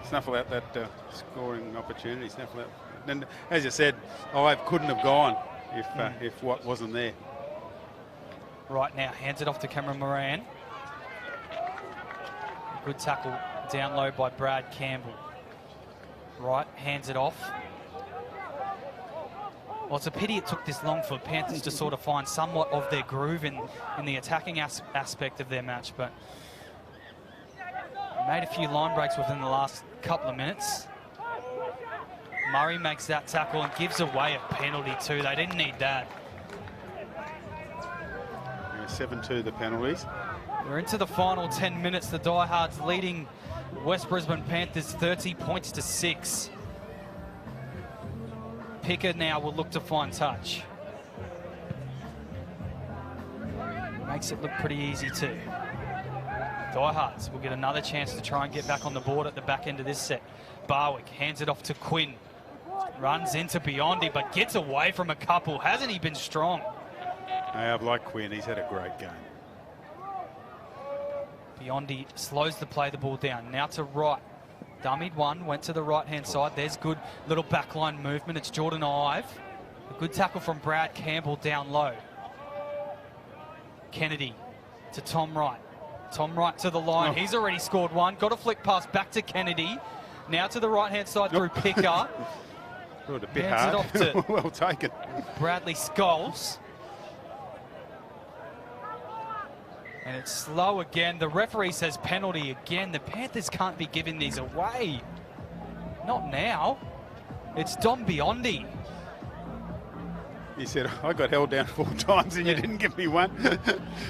Speaker 3: snuffle out that scoring opportunity. Snuffle out. And as you said, Ive couldn't have gone if Watt wasn't there.
Speaker 1: Right now, hands it off to Cameron Moran. Good tackle down low by Brad Campbell. Right, hands it off. Well, it's a pity it took this long for Panthers to sort of find somewhat of their groove in the attacking aspect of their match, but made a few line breaks within the last couple of minutes. Murray makes that tackle and gives away a penalty too. They didn't need that.
Speaker 3: 7-2 the penalties.
Speaker 1: We're into the final 10 minutes. The Diehards leading West Brisbane Panthers 30 points to 6. Picker now will look to find touch. Makes it look pretty easy too. Diehards will get another chance to try and get back on the board at the back end of this set. Barwick hands it off to Quinn. Runs into Biondi, but gets away from a couple. Hasn't he been strong?
Speaker 3: I've liked Quinn. He's had a great game.
Speaker 1: Biondi slows the ball down. Now to right. Dummied one, went to the right-hand side. There's good little backline movement. It's Jordan Ive. A good tackle from Brad Campbell down low. Kennedy to Tom Wright. Tom Wright to the line. He's already scored one. Got a flick pass back to Kennedy. Now to the right-hand side through Picker.
Speaker 3: A bit
Speaker 1: hands
Speaker 3: hard.
Speaker 1: it off to
Speaker 3: well taken.
Speaker 1: Bradley Scholes. And it's slow again. The referee says penalty again. The Panthers can't be giving these away. Not now. It's Dom Biondi.
Speaker 3: He said, I got held down 4 times and you didn't give me one.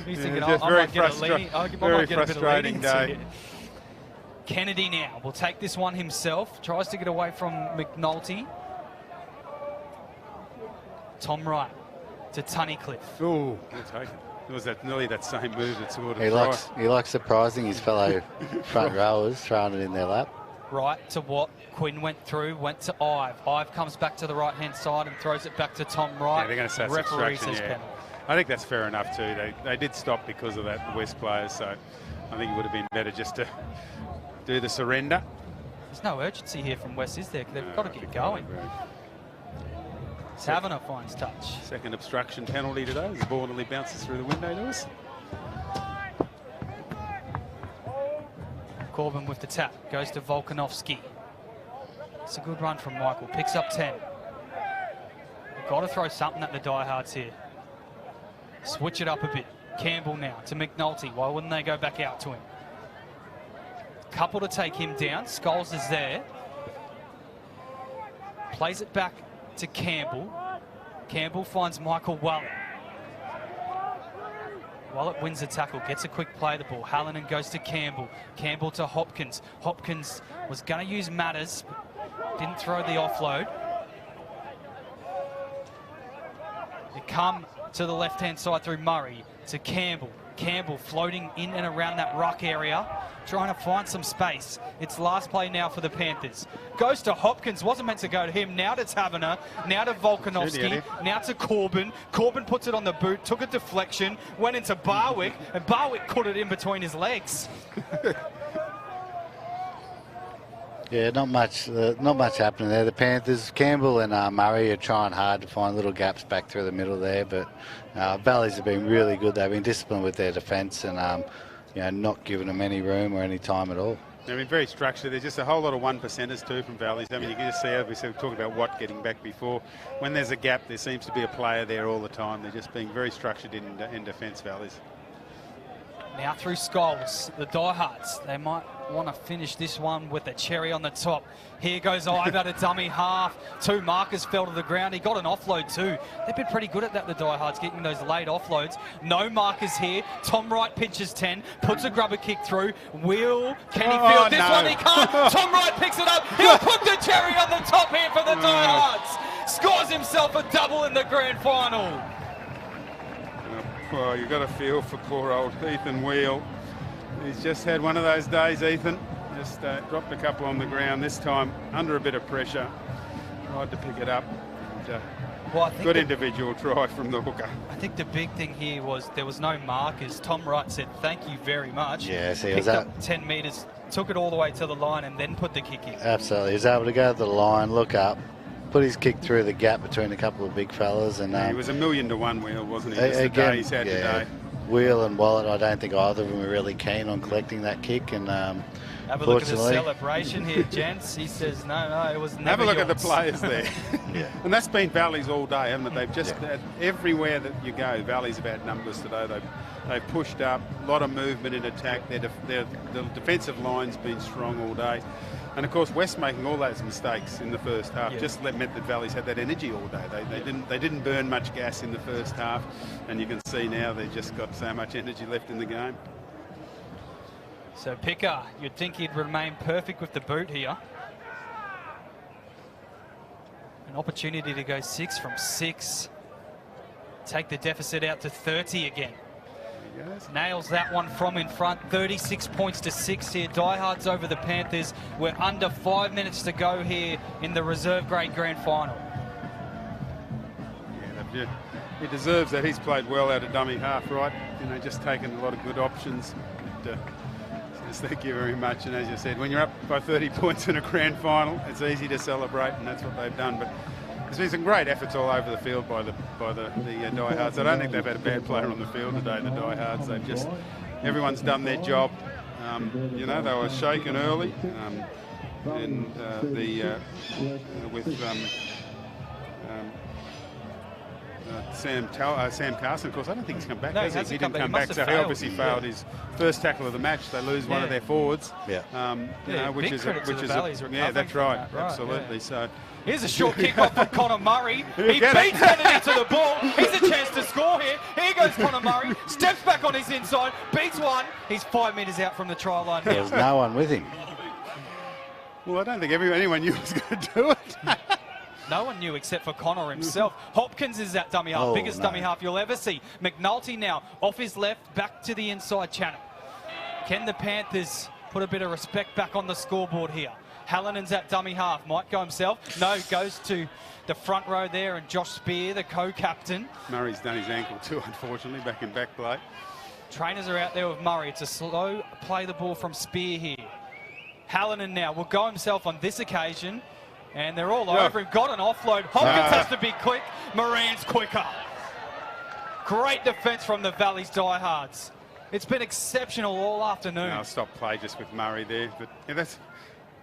Speaker 1: He's thinking, I might get a bit of leading day. Kennedy now will take this one himself. Tries to get away from McNulty. Tom Wright to Tunnicliffe.
Speaker 3: Oh, well taken. It was nearly that same move that scored a
Speaker 2: try. He likes surprising his fellow front rowers, throwing it in their lap.
Speaker 1: Right to Watt. Quinn went through, went to Ive. Ive comes back to the right-hand side and throws it back to Tom Wright.
Speaker 3: Yeah, they're going to say
Speaker 1: referee says penalty.
Speaker 3: I think that's fair enough too. They did stop because of that, the West players, so I think it would have been better just to do the surrender.
Speaker 1: There's no urgency here from West, is there? They've got to get going. Taverner finds touch.
Speaker 3: Second obstruction penalty today. The ball nearly bounces through the window to us.
Speaker 1: Corbin with the tap. Goes to Volkanovski. It's a good run from Michael. Picks up 10. We've got to throw something at the Diehards here. Switch it up a bit. Campbell now to McNulty. Why wouldn't they go back out to him? Couple to take him down. Scholes is there. Plays it back to Campbell. Campbell finds Michael Wallett. Wallett wins the tackle, gets a quick play of the ball. Hallinan goes to Campbell. Campbell to Hopkins. Hopkins was going to use Matters, didn't throw the offload. They come to the left-hand side through Murray to Campbell. Campbell floating in and around that ruck area, trying to find some space. It's last play now for the Panthers. Goes to Hopkins, wasn't meant to go to him. Now to Taverner, now to Volkanovski, now to Corbin. Corbin puts it on the boot, took a deflection, went into Barwick, and Barwick caught it in between his legs.
Speaker 2: Yeah, not much happening there. The Panthers, Campbell and Murray are trying hard to find little gaps back through the middle there, but Valleys have been really good. They've been disciplined with their defence and not giving them any room or any time at all.
Speaker 3: They've been very structured. There's just a whole lot of 1%ers too from Valleys. I mean, you can just see, as we said, talking about Watt getting back before. When there's a gap, there seems to be a player there all the time. They're just being very structured in defence, Valleys.
Speaker 1: Now through Scholes, the Diehards. They might want to finish this one with a cherry on the top. Here goes Iver to dummy half. 2 markers fell to the ground. He got an offload too. They've been pretty good at that, the Diehards, getting those late offloads. No markers here. Tom Wright pitches 10, puts a grubber kick through. Can he field this one? He can't. Tom Wright picks it up. He'll put the cherry on the top here for the Diehards. Scores himself a double in the grand final.
Speaker 3: Well, you've got to feel for poor old Ethan Wheel. He's just had one of those days, Ethan. Just dropped a couple on the ground, this time under a bit of pressure. Tried to pick it up. And, good individual try from the hooker.
Speaker 1: I think the big thing here was there was no markers. Tom Wright said, thank you very much.
Speaker 2: Yeah, see,
Speaker 1: picked up 10 metres, took it all the way to the line and then put the kick in.
Speaker 2: Absolutely. He was able to go to the line, look up, put his kick through the gap between a couple of big fellas. And
Speaker 3: he was 1,000,000 to 1, Wheel, wasn't he? Just again, the day he's had today.
Speaker 2: Wheel and Wallet, I don't think either of them were really keen on collecting that kick. And
Speaker 1: have a look at the celebration here, gents. He says, no, it was never
Speaker 3: Have a look
Speaker 1: yours.
Speaker 3: at the players there.
Speaker 2: Yeah.
Speaker 3: And that's been Valleys all day, haven't it? They've just, everywhere that you go, Valleys have had numbers today. They've pushed up, a lot of movement in attack. The defensive line's been strong all day. And of course, West making all those mistakes in the first half just meant that Valleys had that energy all day. They didn't burn much gas in the first half, and you can see now they've just got so much energy left in the game.
Speaker 1: So Picker, you'd think he'd remain perfect with the boot here. An opportunity to go 6 from 6. Take the deficit out to 30 again. Nails that one from in front. 36 points to 6 here. Diehards over the Panthers. We're under 5 minutes to go here in the reserve grade grand final.
Speaker 3: Yeah, he deserves that. He's played well out of dummy half, right? Just taken a lot of good options. Thank you very much. And as you said, when you're up by 30 points in a grand final, it's easy to celebrate, and that's what they've done. But there's been some great efforts all over the field by the Diehards. I don't think they've had a bad player on the field today, the Diehards. Everyone's done their job. They were shaken early, Sam Carson, of course, I don't think he's come back.
Speaker 1: No,
Speaker 3: he didn't come back, so he obviously failed his first tackle of the match. They lose one of their forwards. Which is that's right, absolutely. So
Speaker 1: here's a short kick off from Connor Murray. He beats Kennedy to the ball. He's a chance to score here. Here goes Connor Murray. Steps back on his inside. Beats one. He's 5 metres out from the try line.
Speaker 2: There's no one with him.
Speaker 3: Well, I don't think anyone knew he was going to do it.
Speaker 1: No one knew except for Connor himself. Hopkins is that dummy half, biggest dummy half you'll ever see. McNulty now off his left, back to the inside channel. Can the Panthers put a bit of respect back on the scoreboard here? Hallinan's at dummy half, might go himself. No, goes to the front row there, and Josh Spear, the co-captain.
Speaker 3: Murray's done his ankle too, unfortunately, back in back play.
Speaker 1: Trainers are out there with Murray. It's a slow play the ball from Spear here. Hallinan now will go himself on this occasion. And they're all over him. Got an offload. Hopkins has to be quick. Moran's quicker. Great defence from the Valleys Diehards. It's been exceptional all afternoon.
Speaker 3: I'll stop play just with Murray there. But that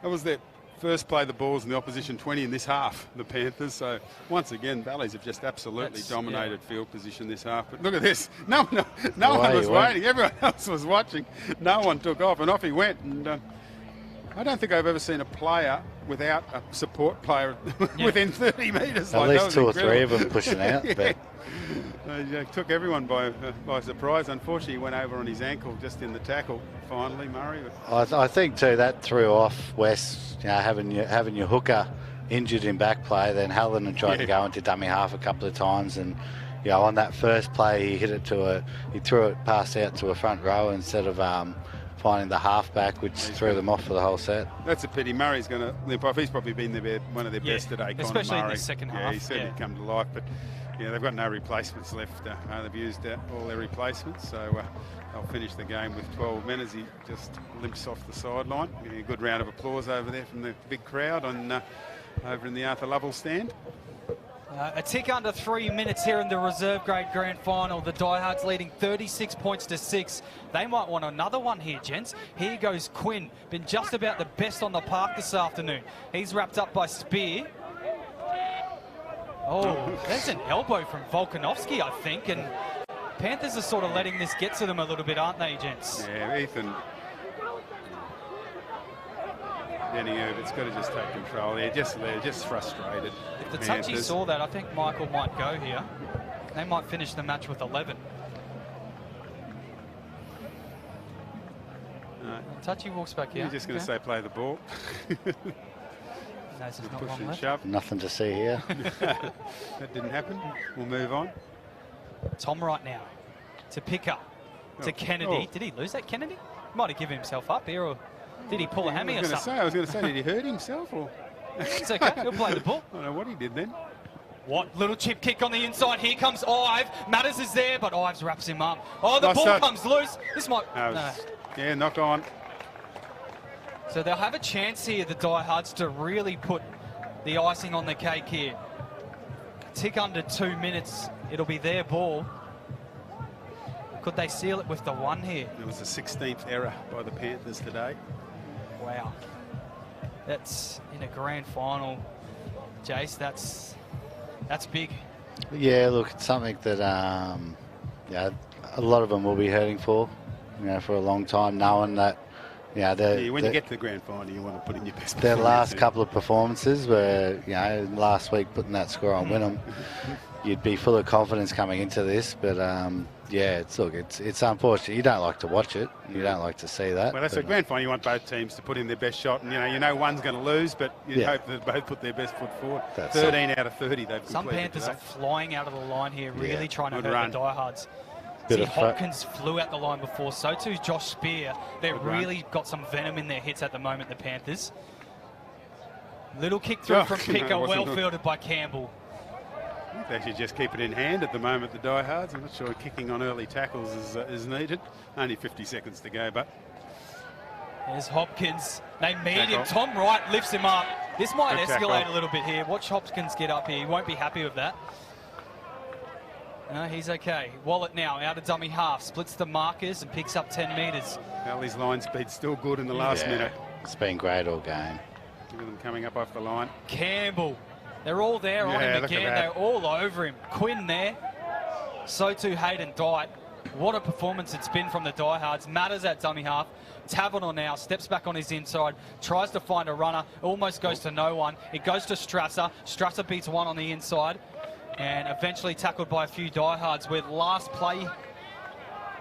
Speaker 3: was their first play the balls in the opposition 20 in this half, the Panthers. So once again, Valleys have just absolutely dominated field position this half. But look at this. No one was waiting. Everyone else was watching. No one took off, and off he went. And I don't think I've ever seen a player without a support player within 30 metres.
Speaker 2: At least 2 or 3 of them pushing out. But
Speaker 3: took everyone by surprise. Unfortunately, he went over on his ankle just in the tackle, finally, Murray.
Speaker 2: I think, too, that threw off West, having your hooker injured in back play. Then Hallinan tried to go into dummy half a couple of times, and on that first play, he threw it past out to a front row instead of finding the halfback, which threw them off for the whole set.
Speaker 3: That's a pity. Murray's going to limp off. He's probably been one of their best today,
Speaker 1: especially
Speaker 3: Murray.
Speaker 1: In the second half.
Speaker 3: Yeah, he certainly come to life, but they've got no replacements left. They've used all their replacements, so they'll finish the game with 12 men as he just limps off the sideline. A good round of applause over there from the big crowd over in the Arthur Lovell stand.
Speaker 1: A tick under 3 minutes here in the reserve grade grand final. The Diehards leading 36 points to 6. They might want another one here, gents. Here goes Quinn. Been just about the best on the park this afternoon. He's wrapped up by Spear. Oh, there's an elbow from Volkanovski, I think. And Panthers are sort of letting this get to them a little bit, aren't they, gents?
Speaker 3: Yeah, Ethan. Danny Herbert's got to just take control. They're just frustrated.
Speaker 1: If the touchy saw that, I think Michael might go here. They might finish the match with 11. Touchy walks back here.
Speaker 3: You're just going to say play the ball.
Speaker 1: No, this is not long left.
Speaker 3: Shove.
Speaker 2: Nothing to see here.
Speaker 3: That didn't happen. We'll move on.
Speaker 1: Tom right now to pick up to Kennedy. Did he lose that, Kennedy? Might have given himself up here, or did he pull a hammy or something?
Speaker 3: I was going to say, did he hurt himself? Or?
Speaker 1: It's okay, he'll play the ball.
Speaker 3: I don't know what he did then.
Speaker 1: What little chip kick on the inside. Here comes Ives. Matters is there, but Ives wraps him up. Oh, the ball comes loose. This might...
Speaker 3: Yeah, knock on.
Speaker 1: So they'll have a chance here, the Diehards, to really put the icing on the cake here. Tick under 2 minutes. It'll be their ball. Could they seal it with the one here?
Speaker 3: It was the 16th error by the Panthers today.
Speaker 1: Wow. That's in a grand final. Jace, that's big.
Speaker 2: Yeah, look, it's something that a lot of them will be hurting for, for a long time, knowing that,
Speaker 3: when you get to the grand final, you want to put in your best.
Speaker 2: Their last couple of performances were, last week putting that score on Wynnum, you'd be full of confidence coming into this, but it's unfortunate. You don't like to watch it. You don't like to see that.
Speaker 3: Well, that's a grand final. You want both teams to put in their best shot, and you know one's going to lose, but you hope that both put their best foot forward. 13 out of 30 they've completed.
Speaker 1: Some Panthers are flying out of the line here, really trying to hurt the Diehards. Hopkins flew out the line before, so too Josh Spear. They've really got some venom in their hits at the moment, the Panthers. Little kick through from Picker, well fielded by Campbell.
Speaker 3: They should just keep it in hand at the moment, the Diehards. I'm not sure kicking on early tackles is needed. Only 50 seconds to go, but...
Speaker 1: There's Hopkins. They meet him. Tom Wright lifts him up. This might escalate a little bit here. Watch Hopkins get up here. He won't be happy with that. No, he's okay. Wallet now out of dummy half. Splits the markers and picks up 10 metres.
Speaker 3: His line speed's still good in the last minute.
Speaker 2: It's been great all game.
Speaker 3: Look at them coming up off the line.
Speaker 1: Campbell. They're all there on him again. They're all over him. Quinn there. So too Hayden Dyke. What a performance it's been from the Diehards. Matters at dummy half. Taverner now steps back on his inside, tries to find a runner, almost goes to no one. It goes to Strasser. Strasser beats one on the inside and eventually tackled by a few Diehards with last play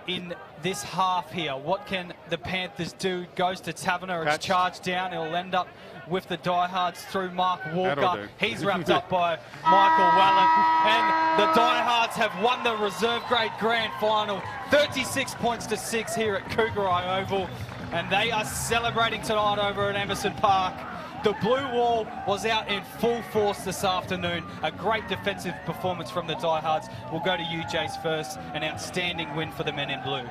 Speaker 1: in this half here. What can the Panthers do? Goes to Taverner. It's charged down. It'll end up with the Diehards through Mark Walker. He's wrapped up by Michael Wallen. And the Diehards have won the reserve grade grand final. 36 points to 6 here at Cougar Eye Oval. And they are celebrating tonight over at Emerson Park. The blue wall was out in full force this afternoon. A great defensive performance from the Diehards. We'll go to you, Jace, first. An outstanding win for the men in blue.